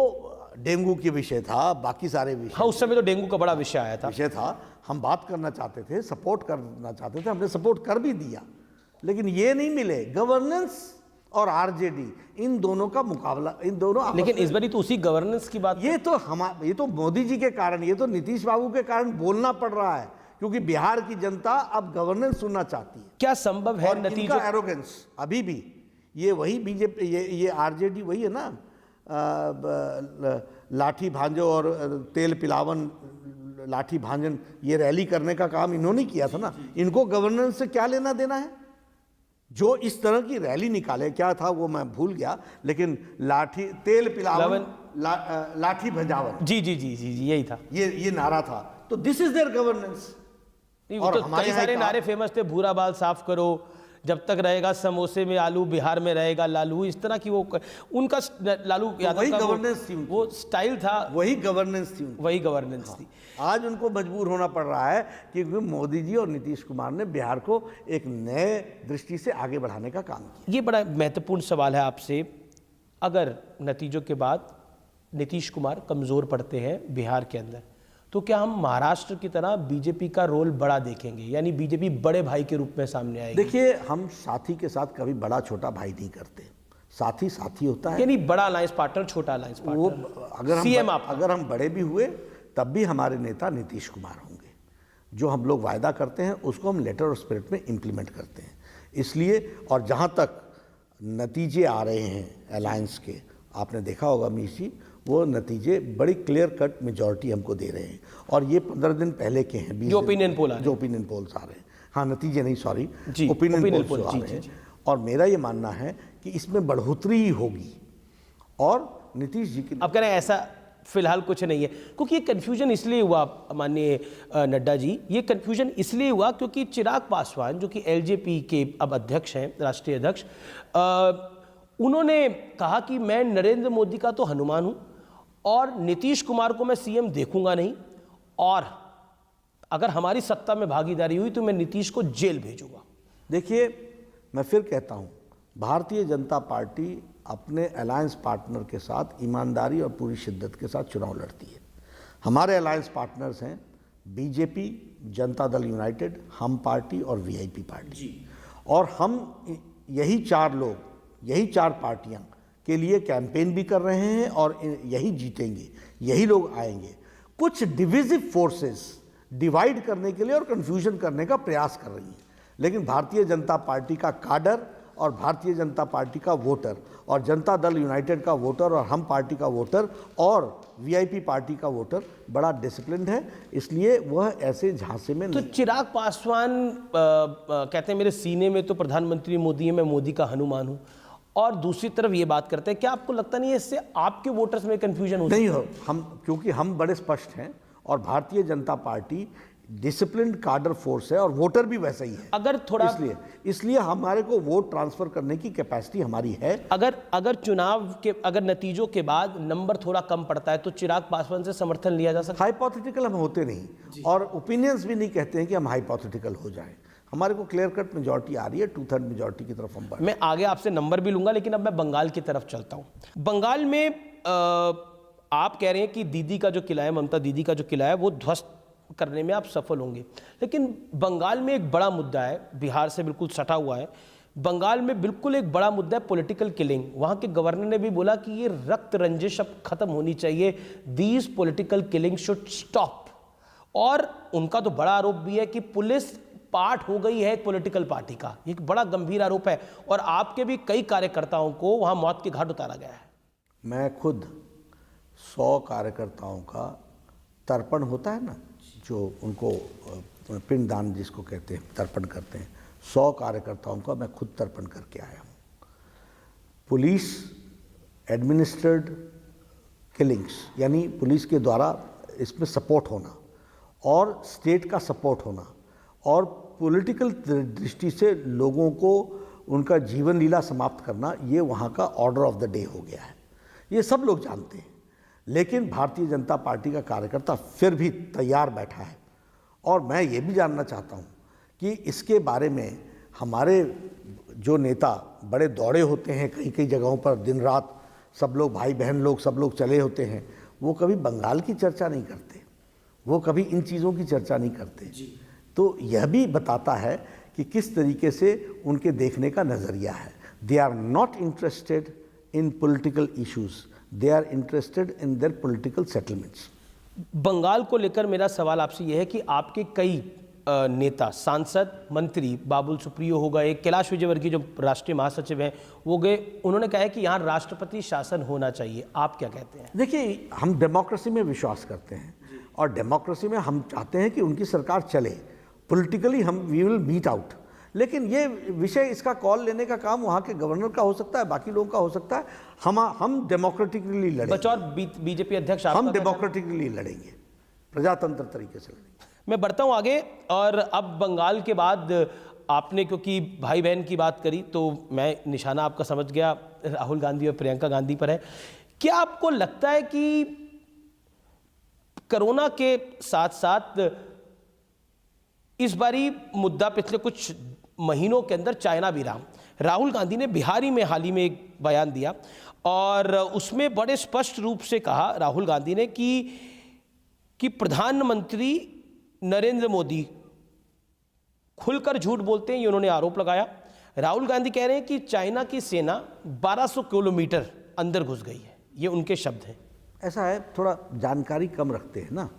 डेंगू के विषय था, बाकी सारे विषय, हाँ उस समय तो डेंगू का बड़ा विषय आया था। हम बात करना चाहते थे, सपोर्ट करना चाहते थे, हमने सपोर्ट कर भी दिया, लेकिन ये नहीं मिले। गवर्नेंस और आरजेडी, इन दोनों का मुकाबला, इन दोनों लेकिन इस बार तो उसी गवर्नेंस की बात, ये तो मोदी जी के कारण, ये तो नीतीश बाबू के कारण बोलना पड़ रहा है, क्योंकि बिहार की जनता अब गवर्नेंस सुनना चाहती है। क्या संभव है नतीजा एरोगेंस अभी भी, ये वही बीजेपी, ये आरजेडी वही है ना, लाठी भांजो और तेल पिलावन, लाठी भांजन, ये रैली करने का काम इन्होंने किया था ना। इनको गवर्नेंस से क्या लेना देना है? जो इस तरह की रैली निकाले, क्या था वो मैं भूल गया, लेकिन लाठी तेल पिलावन, लाठी भजावन, जी जी जी जी जी यही था, ये नारा था। तो दिस इज देयर गवर्नेंस। और तो कई सारे नारे फेमस थे, भूरा बाल साफ करो, जब तक रहेगा समोसे में आलू, बिहार में रहेगा लालू, इस तरह की वो उनका लालू यादव का गवर्नेंस थी, वो स्टाइल था, वही गवर्नेंस थी, वही गवर्नेंस थी। आज उनको मजबूर होना पड़ रहा है क्योंकि मोदी जी और नीतीश कुमार ने बिहार को एक नए दृष्टि से आगे बढ़ाने का काम किया। ये बड़ा महत्वपूर्ण सवाल है आपसे, अगर नतीजों के बाद नीतीश कुमार कमजोर पड़ते हैं बिहार के अंदर, तो क्या हम महाराष्ट्र की तरह बीजेपी का रोल बड़ा देखेंगे, यानी बीजेपी बड़े भाई के रूप में सामने आएगी? देखिए, हम साथी के साथ कभी बड़ा छोटा भाई नहीं करते, साथी साथी होता है। यानी बड़ा अलायंस पार्टनर, छोटा अलायंस पार्टनर। वो अगर हम बड़े भी हुए तब भी हमारे नेता नीतीश कुमार होंगे। जो हम लोग वायदा करते हैं उसको हम लेटर और स्पिरिट में इम्प्लीमेंट करते हैं। इसलिए, और जहाँ तक नतीजे आ रहे हैं अलायंस के, आपने देखा होगा मीश जी, वो नतीजे बड़ी क्लियर कट मेजॉरिटी हमको दे रहे हैं। और ये 15 दिन पहले के हैं, जो ओपिनियन पोल आ रहे हैं, हाँ नतीजे नहीं, सॉरी, ओपिनियन पोल आ रहे हैं। और मेरा ये मानना है कि इसमें बढ़ोतरी ही होगी। और नीतीश जी की, अब कह रहे हैं ऐसा फिलहाल कुछ नहीं है, क्योंकि ये कन्फ्यूजन इसलिए हुआ माननीय नड्डा जी, ये कन्फ्यूजन इसलिए हुआ क्योंकि चिराग पासवान जो कि एलजेपी के अब अध्यक्ष हैं, राष्ट्रीय अध्यक्ष, उन्होंने कहा कि मैं नरेंद्र मोदी का तो हनुमान हूं और नीतीश कुमार को मैं सीएम देखूंगा नहीं, और अगर हमारी सत्ता में भागीदारी हुई तो मैं नीतीश को जेल भेजूंगा। देखिए, मैं फिर कहता हूं, भारतीय जनता पार्टी अपने अलायंस पार्टनर के साथ ईमानदारी और पूरी शिद्दत के साथ चुनाव लड़ती है। हमारे अलायंस पार्टनर्स हैं बीजेपी, जनता दल यूनाइटेड, हम पार्टी और वीआईपी पार्टी। और हम यही 4 लोग, यही 4 पार्टियां के लिए कैंपेन भी कर रहे हैं और यही जीतेंगे, यही लोग आएंगे। कुछ डिविजिव फोर्सेस डिवाइड करने के लिए और कंफ्यूजन करने का प्रयास कर रही हैं, लेकिन भारतीय जनता पार्टी का काडर और भारतीय जनता पार्टी का वोटर और जनता दल यूनाइटेड का वोटर और हम पार्टी का वोटर और वीआईपी पार्टी का वोटर बड़ा डिसिप्लिन्ड है, इसलिए वह ऐसे झांसे में तो चिराग पासवान कहते हैं मेरे सीने में तो प्रधानमंत्री मोदी है, मैं मोदी का हनुमान हूं, और दूसरी तरफ ये बात करते हैं, क्या आपको लगता नहीं है इससे आपके वोटर्स में कंफ्यूजन हो? नहीं हो, क्योंकि हम बड़े स्पष्ट हैं और भारतीय जनता पार्टी डिसिप्लिन्ड कार्डर फोर्स है और वोटर भी वैसा ही है। अगर थोड़ा इसलिए हमारे को वोट ट्रांसफर करने की कैपेसिटी हमारी है। अगर चुनाव के अगर नतीजों के बाद नंबर थोड़ा कम पड़ता है तो चिराग पासवान से समर्थन लिया जा सकता है? हाइपोथेटिकल हम होते नहीं और ओपिनियंस भी नहीं कहते हैं कि हम हाइपोथेटिकल हो जाएं। हमारे को क्लियर कट मेजॉरिटी आ रही है, 2/3 मेजॉरिटी की तरफ हम बढ़। मैं आगे आपसे नंबर भी लूंगा, लेकिन अब मैं बंगाल की तरफ चलता हूं। बंगाल में आप कह रहे हैं कि दीदी का जो किला है, ममता दीदी का जो किला है, वो ध्वस्त करने में आप सफल होंगे, लेकिन बंगाल में एक बड़ा मुद्दा है, बिहार से बिल्कुल सटा हुआ है। बंगाल में बिल्कुल एक बड़ा मुद्दा है पॉलिटिकल किलिंग। वहाँ के गवर्नर ने भी बोला कि ये रक्त रंजिश अब खत्म होनी चाहिए, these political killing should stop. और उनका तो बड़ा आरोप भी है कि पुलिस पार्ट हो गई है एक पॉलिटिकल पार्टी का। ये एक बड़ा गंभीर आरोप है और आपके भी कई कार्यकर्ताओं को वहां मौत के घाट उतारा गया है। मैं खुद 100 कार्यकर्ताओं का तर्पण होता है ना, जो उनको पिंडदान जिसको कहते हैं, तर्पण करते हैं, 100 कार्यकर्ताओं का मैं खुद तर्पण करके आया हूँ। पुलिस एडमिनिस्ट्रेड किलिंग्स, यानी पुलिस के द्वारा इसमें सपोर्ट होना और स्टेट का सपोर्ट होना और पॉलिटिकल दृष्टि से लोगों को उनका जीवन लीला समाप्त करना, ये वहाँ का ऑर्डर ऑफ द डे हो गया है। ये सब लोग जानते हैं, लेकिन भारतीय जनता पार्टी का कार्यकर्ता फिर भी तैयार बैठा है। और मैं ये भी जानना चाहता हूँ कि इसके बारे में हमारे जो नेता बड़े दौड़े होते हैं कई कई जगहों पर, दिन रात सब लोग, भाई बहन लोग सब लोग चले होते हैं, वो कभी बंगाल की चर्चा नहीं करते, वो कभी इन चीज़ों की चर्चा नहीं करते। तो यह भी बताता है कि किस तरीके से उनके देखने का नज़रिया है। They are not interested in political issues, they are interested in their political settlements. Bengal को लेकर मेरा सवाल आपसे यह है कि आपके कई नेता, सांसद, मंत्री, बाबुल सुप्रियो हो गए, कैलाश विजयवर्गीय जो राष्ट्रीय महासचिव हैं वो गए, उन्होंने कहा है कि यहाँ राष्ट्रपति शासन होना चाहिए। आप क्या कहते हैं? देखिए, हम डेमोक्रेसी में विश्वास करते हैं और डेमोक्रेसी में हम चाहते हैं कि उनकी सरकार चले। पॉलिटिकली हम वी विल बीट आउट, लेकिन ये विषय, इसका कॉल लेने का काम वहाँ के गवर्नर का हो सकता है, बाकी लोगों का हो सकता है। हम डेमोक्रेटिकली लड़ेंगे। बचौर बीजेपी अध्यक्ष हम डेमोक्रेटिकली लड़ेंगे, प्रजातंत्र तरीके से लड़ेंगे। मैं बढ़ता हूं आगे। और अब बंगाल के बाद आपने, क्योंकि भाई बहन की बात करी, तो मैं निशाना आपका समझ गया, राहुल गांधी और प्रियंका गांधी पर है। क्या आपको लगता है कि कोरोना के साथ साथ इस बारी मुद्दा पिछले कुछ महीनों के अंदर चाइना भी रहा? राहुल गांधी ने बिहार में हाल ही में एक बयान दिया और उसमें बड़े स्पष्ट रूप से कहा राहुल गांधी ने कि प्रधानमंत्री नरेंद्र मोदी खुलकर झूठ बोलते हैं, ये उन्होंने आरोप लगाया। राहुल गांधी कह रहे हैं कि चाइना की सेना 1200 किलोमीटर अंदर घुस गई है, ये उनके शब्द हैं। ऐसा है, थोड़ा जानकारी कम रखते हैं ना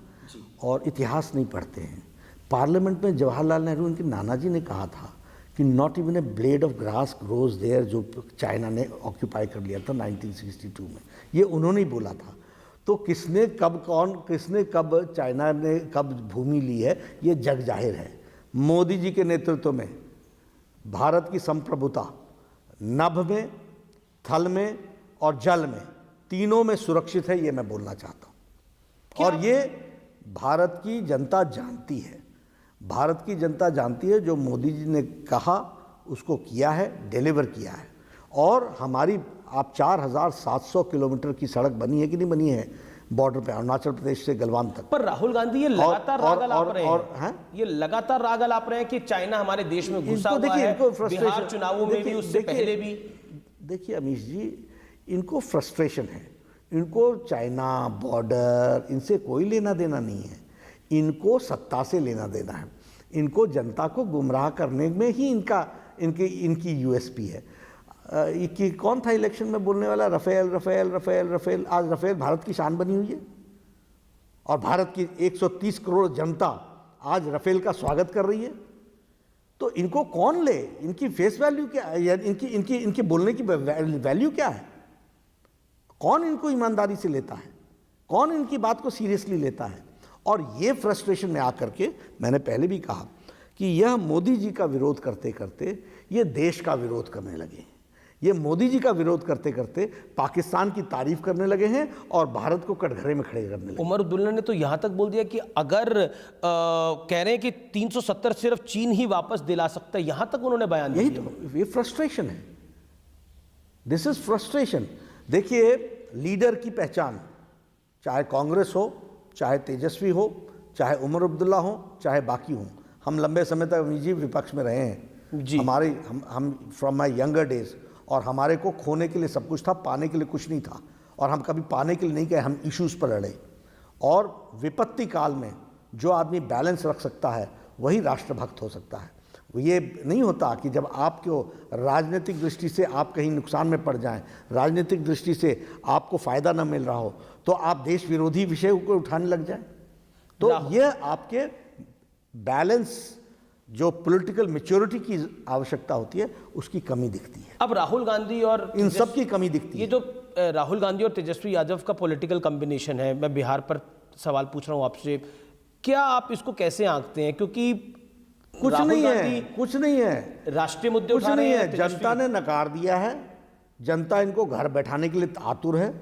और इतिहास नहीं पढ़ते हैं। पार्लियामेंट में जवाहरलाल नेहरू, उनके नाना जी ने कहा था कि not even a blade of grass grows there, जो चाइना ने ऑक्यूपाई कर लिया था 1962 में, ये उन्होंने ही बोला था। तो किसने कब चाइना ने कब भूमि ली है, ये जग जाहिर है। मोदी जी के नेतृत्व में भारत की संप्रभुता नभ में, थल में और जल में, तीनों में सुरक्षित है, ये मैं बोलना चाहता हूँ। और ये भारत की जनता जानती है, भारत की जनता जानती है। जो मोदी जी ने कहा उसको किया है, डिलीवर किया है। और हमारी, आप 4700 किलोमीटर की सड़क बनी है कि नहीं बनी है बॉर्डर पे, अरुणाचल प्रदेश से गलवान तक। पर राहुल गांधी ये लगातार राग अलाप रहे हैं, ये लगातार राग अलाप रहे हैं कि चाइना हमारे देश में घुसा हुआ है, बिहार चुनावों में भी, उससे पहले भी। देखिए अमीश जी, इनको फ्रस्ट्रेशन है, इनको चाइना बॉर्डर इनसे कोई लेना देना नहीं है, इनको सत्ता से लेना देना है। इनको जनता को गुमराह करने में ही इनकी यूएसपी है। कि कौन था इलेक्शन में बोलने वाला, रफेल रफेल रफेल रफेल। आज रफेल भारत की शान बनी हुई है और भारत की 130 करोड़ जनता आज रफेल का स्वागत कर रही है। तो इनको कौन ले, इनकी फेस वैल्यू क्या है, या इनकी बोलने की वैल्यू क्या है? कौन इनको ईमानदारी से लेता है, कौन इनकी बात को सीरियसली लेता है? और ये फ्रस्ट्रेशन में आकर के मैंने पहले भी कहा कि यह मोदी जी का विरोध करते करते ये देश का विरोध करने लगे। ये मोदी जी का विरोध करते करते पाकिस्तान की तारीफ करने लगे हैं और भारत को कटघरे में खड़े करने लगे। उमर अब्दुल्ला ने तो यहाँ तक बोल दिया कि अगर कह रहे हैं कि 370 सिर्फ चीन ही वापस दिला सकता है, यहाँ तक उन्होंने बयान दिया। यही तो ये फ्रस्ट्रेशन है, दिस इज फ्रस्ट्रेशन। देखिए, लीडर की पहचान, चाहे कांग्रेस हो, चाहे तेजस्वी हो, चाहे उमर अब्दुल्ला हो, चाहे बाकी हो, हम लंबे समय तक अमीर जी विपक्ष में रहे हैं जी। हम फ्रॉम माई यंगर डेज, और हमारे को खोने के लिए सब कुछ था, पाने के लिए कुछ नहीं था। और हम कभी पाने के लिए नहीं गए, हम इश्यूज़ पर लड़े। और विपत्ति काल में जो आदमी बैलेंस रख सकता है वही राष्ट्रभक्त हो सकता है। ये नहीं होता कि जब आपको राजनीतिक दृष्टि से आप कहीं नुकसान में पड़ जाएं, राजनीतिक दृष्टि से आपको फ़ायदा न मिल रहा हो, तो आप देश विरोधी विषय को उठाने लग जाएं। तो ये आपके बैलेंस जो पॉलिटिकल मैच्योरिटी की आवश्यकता होती है उसकी कमी दिखती है। अब राहुल गांधी और इन सब की कमी दिखती ये है। जो राहुल गांधी और तेजस्वी यादव का पॉलिटिकल कॉम्बिनेशन है, मैं बिहार पर सवाल पूछ रहा हूं आपसे, क्या आप इसको कैसे आंकते हैं? क्योंकि कुछ राहुल नहीं गांधी है, कुछ नहीं है, राष्ट्रीय मुद्दे कुछ उठा रहे नहीं हैं, है। जनता ने नकार दिया है। जनता इनको घर बैठाने के लिए आतुर है।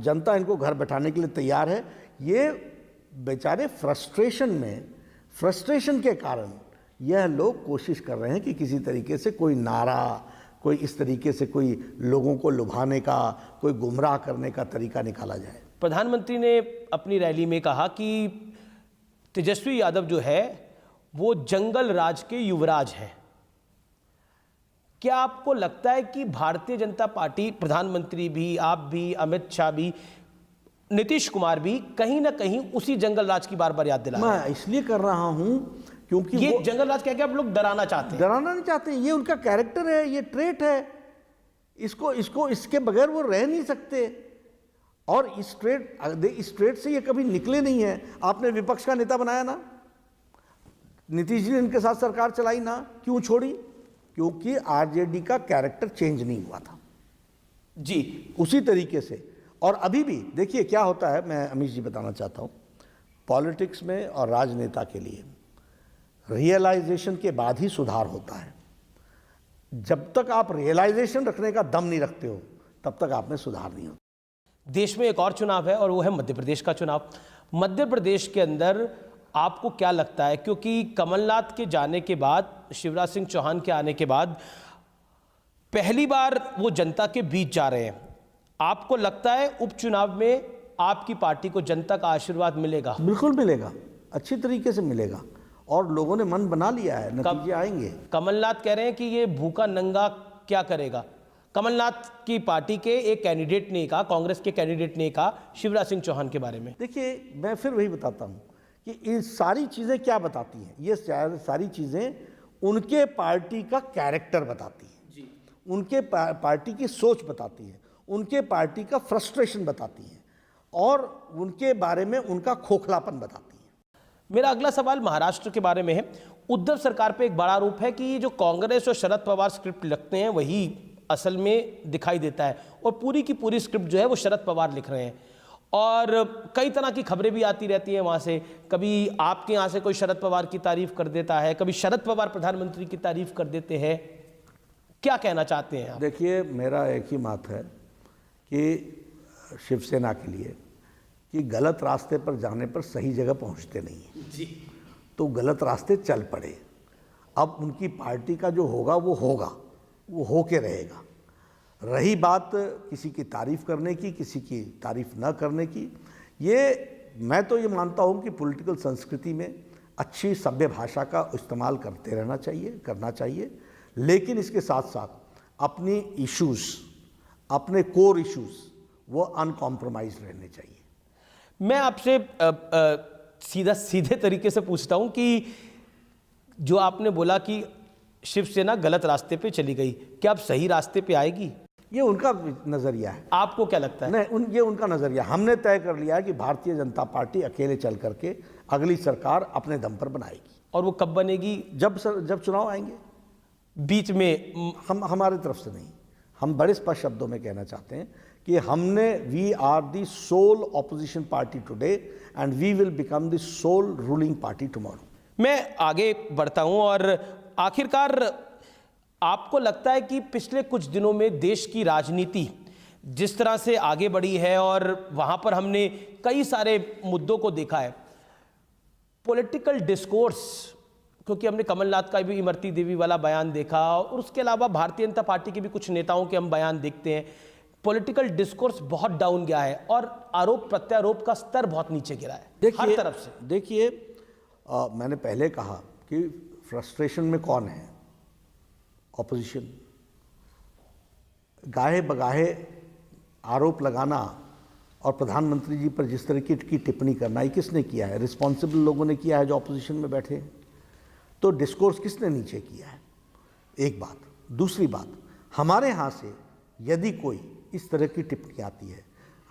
जनता इनको घर बैठाने के लिए तैयार है। ये बेचारे फ्रस्ट्रेशन के कारण यह लोग कोशिश कर रहे हैं कि किसी तरीके से कोई नारा, कोई इस तरीके से कोई लोगों को लुभाने का, कोई गुमराह करने का तरीका निकाला जाए। प्रधानमंत्री ने अपनी रैली में कहा कि तेजस्वी यादव जो है वो जंगल राज के युवराज हैं। क्या आपको लगता है कि भारतीय जनता पार्टी, प्रधानमंत्री भी, आप भी, अमित शाह भी, नीतीश कुमार भी कहीं ना कहीं उसी जंगल राज की बार बार याद दिला रहे हैं? मैं इसलिए कर रहा हूं क्योंकि ये जंगल राज क्या आप लोग डराना चाहते हैं? डराना नहीं चाहते। ये उनका कैरेक्टर है, ये ट्रेट है। इसके बगैर वो रह नहीं सकते। और इस ट्रेट से ये कभी निकले नहीं है। आपने विपक्ष का नेता बनाया ना, नीतीश जी ने इनके साथ सरकार चलाई ना, क्यों छोड़ी? क्योंकि आरजेडी का कैरेक्टर चेंज नहीं हुआ था जी। उसी तरीके से। और अभी भी देखिए क्या होता है, मैं अमीश जी बताना चाहता हूं, पॉलिटिक्स में और राजनेता के लिए रियलाइजेशन के बाद ही सुधार होता है। जब तक आप रियलाइजेशन रखने का दम नहीं रखते हो तब तक आप में सुधार नहीं होता। देश में एक और चुनाव है और वो है मध्य प्रदेश का चुनाव। मध्य प्रदेश के अंदर आपको क्या लगता है, क्योंकि कमलनाथ के जाने के बाद, शिवराज सिंह चौहान के आने के बाद पहली बार वो जनता के बीच जा रहे हैं, आपको लगता है उपचुनाव में आपकी पार्टी को जनता का आशीर्वाद मिलेगा? बिल्कुल मिलेगा, अच्छी तरीके से मिलेगा। और लोगों ने मन बना लिया है, नतीजे आएंगे। कमलनाथ कह रहे हैं कि ये भूखा नंगा क्या करेगा। कमलनाथ की पार्टी के एक कैंडिडेट ने कहा, कांग्रेस के कैंडिडेट ने कहा शिवराज सिंह चौहान के बारे में। देखिए मैं फिर वही बताता हूँ कि ये सारी चीज़ें क्या बताती हैं, ये सारी चीज़ें उनके पार्टी का कैरेक्टर बताती हैं जी। उनके पार्टी की सोच बताती है, उनके पार्टी का फ्रस्ट्रेशन बताती है और उनके बारे में उनका खोखलापन बताती है। मेरा अगला सवाल महाराष्ट्र के बारे में है। उद्धव सरकार पे एक बड़ा आरोप है कि जो कांग्रेस और शरद पवार स्क्रिप्ट लिखते हैं वही असल में दिखाई देता है और पूरी की पूरी स्क्रिप्ट जो है वो शरद पवार लिख रहे हैं। और कई तरह की खबरें भी आती रहती हैं वहाँ से, कभी आपके यहाँ से कोई शरद पवार की तारीफ कर देता है, कभी शरद पवार प्रधानमंत्री की तारीफ कर देते हैं। क्या कहना चाहते हैं आप? देखिए मेरा एक ही बात है कि शिवसेना के लिए कि गलत रास्ते पर जाने पर सही जगह पहुंचते नहीं हैं जी। तो गलत रास्ते चल पड़े। अब उनकी पार्टी का जो होगा वो हो के रहेगा। रही बात किसी की तारीफ करने की, किसी की तारीफ न करने की, ये मैं तो ये मानता हूँ कि पॉलिटिकल संस्कृति में अच्छी सभ्य भाषा का इस्तेमाल करना चाहिए, लेकिन इसके साथ साथ अपनी इश्यूज़, अपने कोर इश्यूज़ वो अनकॉम्प्रोमाइज रहने चाहिए। मैं आपसे सीधे तरीके से पूछता हूं कि जो आपने बोला कि शिवसेना गलत रास्ते पे चली गई, क्या अब सही रास्ते पे आएगी? ये उनका नज़रिया है। आपको क्या लगता है? नहीं, ये उनका नज़रिया। हमने तय कर लिया है कि भारतीय जनता पार्टी अकेले चल करके अगली सरकार अपने दम पर बनाएगी। और वो कब बनेगी? जब चुनाव आएंगे। बीच में हमारे तरफ से नहीं, हम बड़े स्पष्ट शब्दों में कहना चाहते हैं कि we are the sole opposition party today and we will become the sole ruling party tomorrow. मैं आगे बढ़ता हूं और आखिरकार आपको लगता है कि पिछले कुछ दिनों में देश की राजनीति जिस तरह से आगे बढ़ी है और वहां पर हमने कई सारे मुद्दों को देखा है, पॉलिटिकल डिस्कोर्स, क्योंकि हमने कमलनाथ का भी इमरती देवी वाला बयान देखा और उसके अलावा भारतीय जनता पार्टी के भी कुछ नेताओं के हम बयान देखते हैं, पॉलिटिकल डिस्कोर्स बहुत डाउन गया है और आरोप प्रत्यारोप का स्तर बहुत नीचे गिरा है हर तरफ से। देखिए मैंने पहले कहा कि फ्रस्ट्रेशन में कौन है? ऑपोजिशन। गाहे बगाहे आरोप लगाना और प्रधानमंत्री जी पर जिस तरह की टिप्पणी करना, ये किसने किया है? रिस्पॉन्सिबल लोगों ने किया है जो ऑपोजिशन में बैठे हैं। तो डिस्कोर्स किसने नीचे किया है? एक बात। दूसरी बात, हमारे यहाँ से यदि कोई इस तरह की टिप्पणी आती है,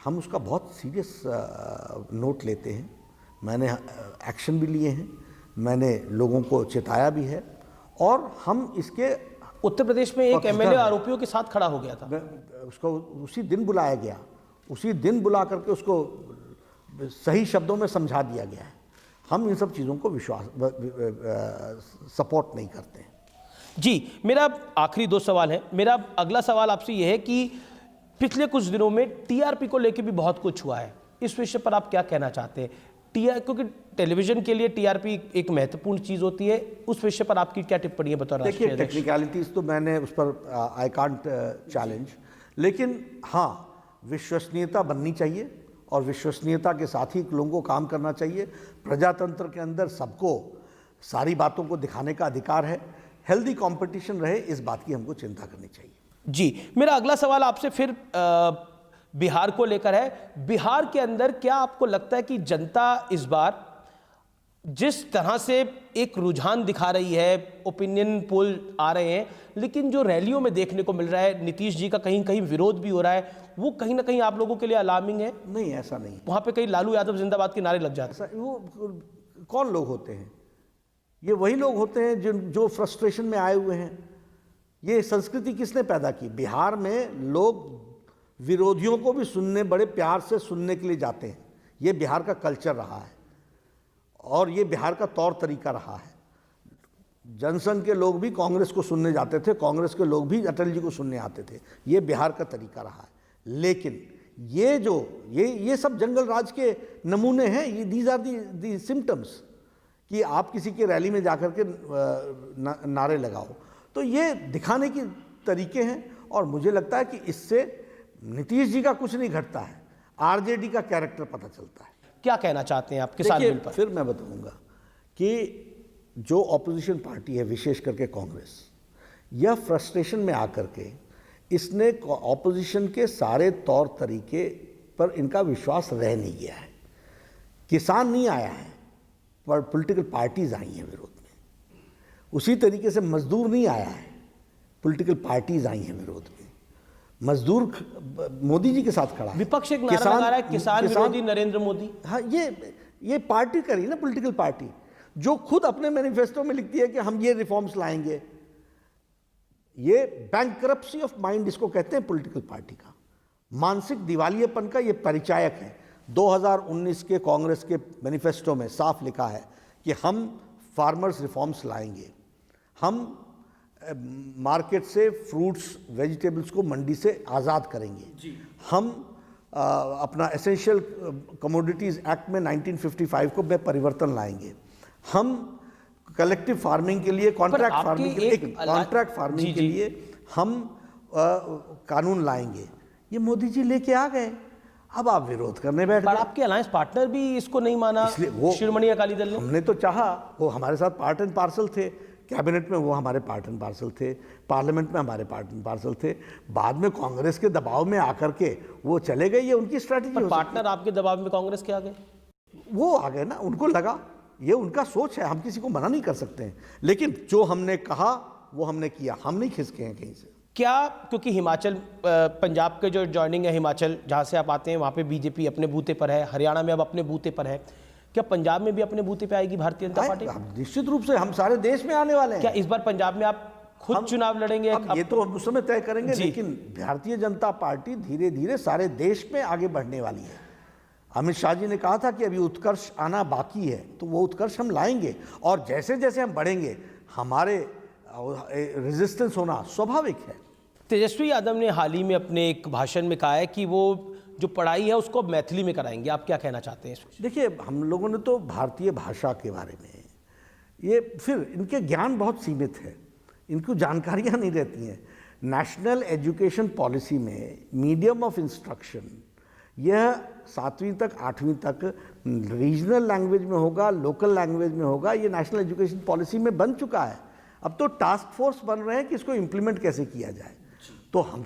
हम उसका बहुत सीरियस नोट लेते हैं। मैंने एक्शन भी लिए हैं, मैंने लोगों को चेताया भी है और हम इसके उत्तर प्रदेश में एक पक्षधर एमएलए है। आरोपियों के साथ खड़ा हो गया था। उसको उसी दिन बुलाया गया, उसी दिन बुला करके उसको सही शब्दों में समझा दिया गया है। हम इन सब चीज़ों को सपोर्ट नहीं करते हैं। जी, मेरा आखिरी 2 सवाल है। मेरा अगला सवाल आपसे यह है कि पिछले कुछ दिनों में टीआरपी को लेकर भी बहुत कुछ हुआ है, इस विषय पर आप क्या कहना चाहते हैं? क्योंकि टेलीविजन के लिए टीआरपी एक महत्वपूर्ण चीज होती है, उस विषय पर आपकी क्या टिप्पणी है बतौर राष्ट्रीय देखिए, अध्यक्ष? टेक्निकलिटीज तो मैंने उस पर आई कांट चैलेंज, लेकिन हाँ, विश्वसनीयता बननी चाहिए और विश्वसनीयता के साथ ही लोगों को काम करना चाहिए। प्रजातंत्र के अंदर सबको सारी बातों को दिखाने का अधिकार है। हेल्दी कंपटीशन रहे, इस बात की हमको चिंता करनी चाहिए। जी, मेरा अगला सवाल आपसे फिर बिहार को लेकर है। बिहार के अंदर क्या आपको लगता है कि जनता इस बार जिस तरह से एक रुझान दिखा रही है, ओपिनियन पोल आ रहे हैं, लेकिन जो रैलियों में देखने को मिल रहा है, नीतीश जी का कहीं कहीं विरोध भी हो रहा है, वो कहीं ना कहीं आप लोगों के लिए अलार्मिंग है? नहीं, ऐसा नहीं। वहां पे कहीं लालू यादव जिंदाबाद के नारे लग जाते हैं। वो कौन लोग होते हैं? ये वही लोग होते हैं जो फ्रस्ट्रेशन में आए हुए हैं। ये संस्कृति किसने पैदा की? बिहार में लोग विरोधियों को भी सुनने, बड़े प्यार से सुनने के लिए जाते हैं। ये बिहार का कल्चर रहा है और ये बिहार का तौर तरीका रहा है। जनसंघ के लोग भी कांग्रेस को सुनने जाते थे, कांग्रेस के लोग भी अटल जी को सुनने आते थे। ये बिहार का तरीका रहा है। लेकिन ये सब जंगल राज के नमूने हैं। ये दीज आर दी सिम्टम्स कि आप किसी के रैली में जाकर के नारे लगाओ, तो ये दिखाने के तरीके हैं। और मुझे लगता है कि इससे नीतीश जी का कुछ नहीं घटता है, आरजेडी का कैरेक्टर पता चलता है। क्या कहना चाहते हैं आप किसान बिल पर? फिर मैं बताऊंगा कि जो ऑपोजिशन पार्टी है, विशेष करके कांग्रेस, यह फ्रस्ट्रेशन में आकर के इसने ऑपोजिशन के सारे तौर तरीके पर इनका विश्वास रह नहीं गया है। किसान नहीं आया है, पर पॉलिटिकल पार्टीज आई हैं विरोध में। उसी तरीके से मजदूर नहीं आया है, पॉलिटिकल पार्टीज आई हैं विरोध में। मजदूर मोदी जी के साथ खड़ा है। विपक्ष एक नारा लगा रहा है, किसान विरोधी नरेंद्र मोदी। हाँ, ये पार्टी करी ना, पॉलिटिकल पार्टी जो खुद अपने मैनिफेस्टो में लिखती है कि हम ये रिफॉर्म्स लाएंगे। ये बैंकरप्सी ऑफ माइंड इसको कहते हैं पॉलिटिकल पार्टी का। मानसिक दिवालियेपन का ये परिचायक है। 2019 के कांग्रेस के मैनिफेस्टो में साफ लिखा है कि हम फार्मर्स रिफॉर्म्स लाएंगे, हम मार्केट से फ्रूट्स वेजिटेबल्स को मंडी से आज़ाद करेंगे, हम अपना एसेंशियल कमोडिटीज़ एक्ट में 1955 को में परिवर्तन लाएंगे, हम कलेक्टिव फार्मिंग के लिए, कॉन्ट्रैक्ट फार्मिंग के लिए हम कानून लाएंगे। ये मोदी जी लेके आ गए, अब आप विरोध करने बैठ गए। पर आपके अलायंस पार्टनर भी इसको नहीं माना, शिरोमणि अकाली दल ने। हमने तो चाहा, वो हमारे साथ पार्ट एंड पार्सल थे। कैबिनेट में वो हमारे पार्ट एंड पार्सल थे, पार्लियामेंट में हमारे पार्ट एंड पार्सल थे। बाद में कांग्रेस के दबाव में आकर के वो चले गए, ये उनकी स्ट्रैटेजी। पार्टनर आपके दबाव में कांग्रेस के आ गए, वो आ गए ना, उनको लगा, ये उनका सोच है, हम किसी को मना नहीं कर सकते हैं। लेकिन जो हमने कहा वो हमने किया, हम नहीं खिसके हैं कहीं से। क्या क्योंकि हिमाचल, पंजाब के जो जॉइनिंग है, हिमाचल जहाँ से आप आते हैं वहाँ पे बीजेपी अपने बूते पर है, हरियाणा में अब अपने बूते पर है, क्या पंजाब में भी अपने बूते पे आएगी भारतीय जनता पार्टी? निश्चित रूप से, हम सारे देश में आने वाले हैं। क्या इस बार पंजाब में आप खुद चुनाव लड़ेंगे? ये तो हम उस समय तय करेंगे, लेकिन भारतीय जनता पार्टी धीरे धीरे सारे देश में आगे बढ़ने वाली है। अमित शाह जी ने कहा था कि अभी उत्कर्ष आना बाकी है, तो वो उत्कर्ष हम लाएंगे। और जैसे जैसे हम बढ़ेंगे, हमारे रेजिस्टेंस होना स्वाभाविक है। तेजस्वी यादव ने हाल ही में अपने एक भाषण में कहा है कि वो जो पढ़ाई है उसको मैथिली में कराएंगे। आप क्या कहना चाहते हैं इसमें? देखिए, हम लोगों ने तो भारतीय भाषा के बारे में, ये फिर इनके ज्ञान बहुत सीमित है, इनको जानकारियाँ नहीं रहती हैं। नेशनल एजुकेशन पॉलिसी में मीडियम ऑफ इंस्ट्रक्शन यह 7वीं तक 8वीं तक रीजनल लैंग्वेज में होगा, लोकल लैंग्वेज में होगा। ये नेशनल एजुकेशन पॉलिसी में बन चुका है। अब तो टास्क फोर्स बन रहे हैं कि इसको इम्प्लीमेंट कैसे किया जाए। तो हम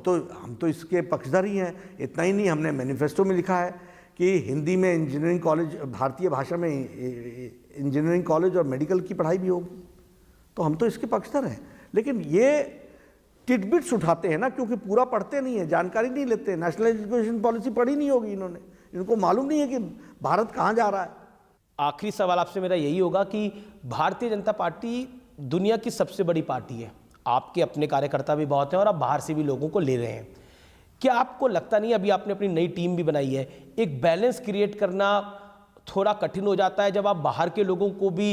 तो इसके पक्षधर ही हैं। इतना ही नहीं, हमने मैनिफेस्टो में लिखा है कि हिंदी में इंजीनियरिंग कॉलेज, भारतीय भाषा में इंजीनियरिंग कॉलेज और मेडिकल की पढ़ाई भी होगी। तो हम तो इसके पक्षधर हैं। लेकिन ये टिटबिट्स उठाते हैं ना, क्योंकि पूरा पढ़ते नहीं है, जानकारी नहीं लेते हैं। नेशनल एजुकेशन पॉलिसी पढ़ी नहीं होगी इन्होंने, इनको मालूम नहीं है कि भारत कहाँ जा रहा है। आखिरी सवाल आपसे मेरा यही होगा कि भारतीय जनता पार्टी दुनिया की सबसे बड़ी पार्टी है, आपके अपने कार्यकर्ता भी बहुत हैं और आप बाहर से भी लोगों को ले रहे हैं। क्या आपको लगता नहीं, अभी आपने अपनी नई टीम भी बनाई है, एक बैलेंस क्रिएट करना थोड़ा कठिन हो जाता है जब आप बाहर के लोगों को भी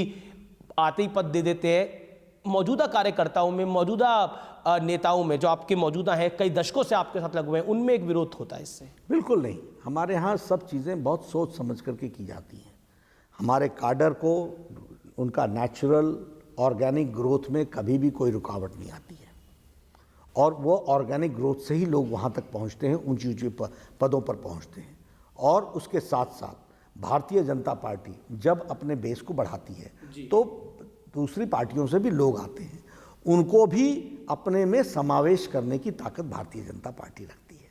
आते ही पद दे देते हैं? मौजूदा कार्यकर्ताओं में, मौजूदा नेताओं में जो आपके मौजूदा हैं, कई दशकों से आपके साथ लगे हुए हैं, उनमें एक विरोध होता है इससे? बिल्कुल नहीं, हमारे यहाँ सब चीज़ें बहुत सोच समझ करके की जाती हैं। हमारे काडर को उनका नेचुरल ऑर्गेनिक ग्रोथ में कभी भी कोई रुकावट नहीं आती है और वो ऑर्गेनिक ग्रोथ से ही लोग वहाँ तक पहुँचते हैं, ऊंची ऊंची पदों पर पहुँचते हैं। और उसके साथ साथ भारतीय जनता पार्टी जब अपने बेस को बढ़ाती है तो दूसरी पार्टियों से भी लोग आते हैं, उनको भी अपने में समावेश करने की ताकत भारतीय जनता पार्टी रखती है।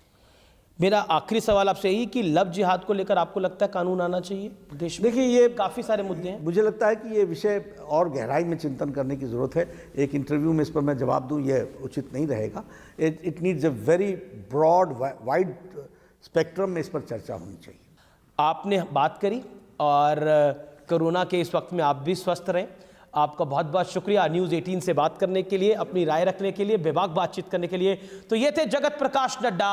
मेरा आखिरी सवाल आपसे यही कि लव जिहाद को लेकर आपको लगता है कानून आना चाहिए देश में? देखिए, ये काफ़ी सारे मुद्दे हैं। मुझे लगता है कि ये विषय और गहराई में चिंतन करने की ज़रूरत है। एक इंटरव्यू में इस पर मैं जवाब दूं ये उचित नहीं रहेगा। It needs a very broad wide spectrum में इस पर चर्चा होनी चाहिए। आपने बात करी और कोरोना के इस वक्त में आप भी स्वस्थ रहें। आपका बहुत बहुत शुक्रिया न्यूज़ 18 से बात करने के लिए, अपनी राय रखने के लिए, बेबाक बातचीत करने के लिए। तो ये थे जगत प्रकाश नड्डा।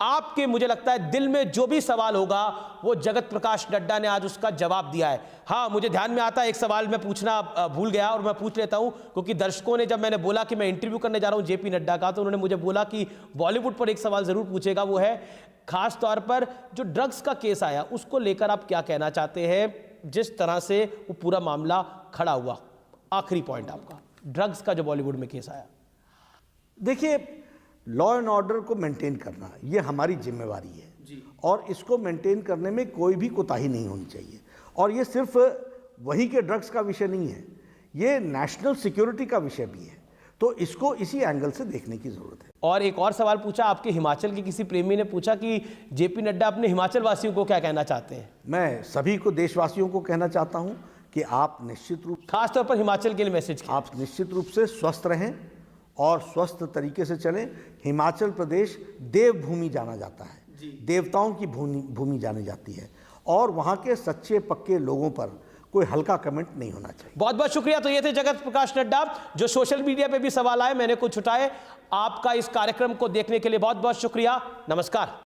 आपके, मुझे लगता है, दिल में जो भी सवाल होगा वो जगत प्रकाश नड्डा ने आज उसका जवाब दिया है। हाँ, मुझे ध्यान में आता है एक सवाल मैं पूछना भूल गया और मैं पूछ लेता हूं, क्योंकि दर्शकों ने, जब मैंने बोला कि मैं इंटरव्यू करने जा रहा हूं जेपी नड्डा का, तो उन्होंने मुझे बोला कि बॉलीवुड पर एक सवाल जरूर पूछेगा। वो है खास तौर पर जो ड्रग्स का केस आया उसको लेकर आप क्या कहना चाहते हैं, जिस तरह से वो पूरा मामला खड़ा हुआ। आखिरी पॉइंट आपका, ड्रग्स का जो बॉलीवुड में केस आया। देखिए, लॉ एंड ऑर्डर को मेंटेन करना ये हमारी जिम्मेवारी है जी। और इसको मेंटेन करने में कोई भी कोताही नहीं होनी चाहिए। और ये सिर्फ वही के ड्रग्स का विषय नहीं है, ये नेशनल सिक्योरिटी का विषय भी है। तो इसको इसी एंगल से देखने की जरूरत है। और एक और सवाल पूछा आपके हिमाचल के किसी प्रेमी ने पूछा कि जेपी नड्डा अपने हिमाचल वासियों को क्या कहना चाहते हैं? मैं सभी को, देशवासियों को कहना चाहता हूं कि आप निश्चित रूप, खासतौर पर हिमाचल के लिए मैसेज, आप निश्चित रूप से स्वस्थ रहें और स्वस्थ तरीके से चलें। हिमाचल प्रदेश देवभूमि जाना जाता है, देवताओं की भूमि जानी जाती है और वहाँ के सच्चे पक्के लोगों पर कोई हल्का कमेंट नहीं होना चाहिए। बहुत बहुत शुक्रिया। तो ये थे जगत प्रकाश नड्डा। जो सोशल मीडिया पे भी सवाल आए मैंने कुछ उठाए। आपका इस कार्यक्रम को देखने के लिए बहुत बहुत शुक्रिया। नमस्कार।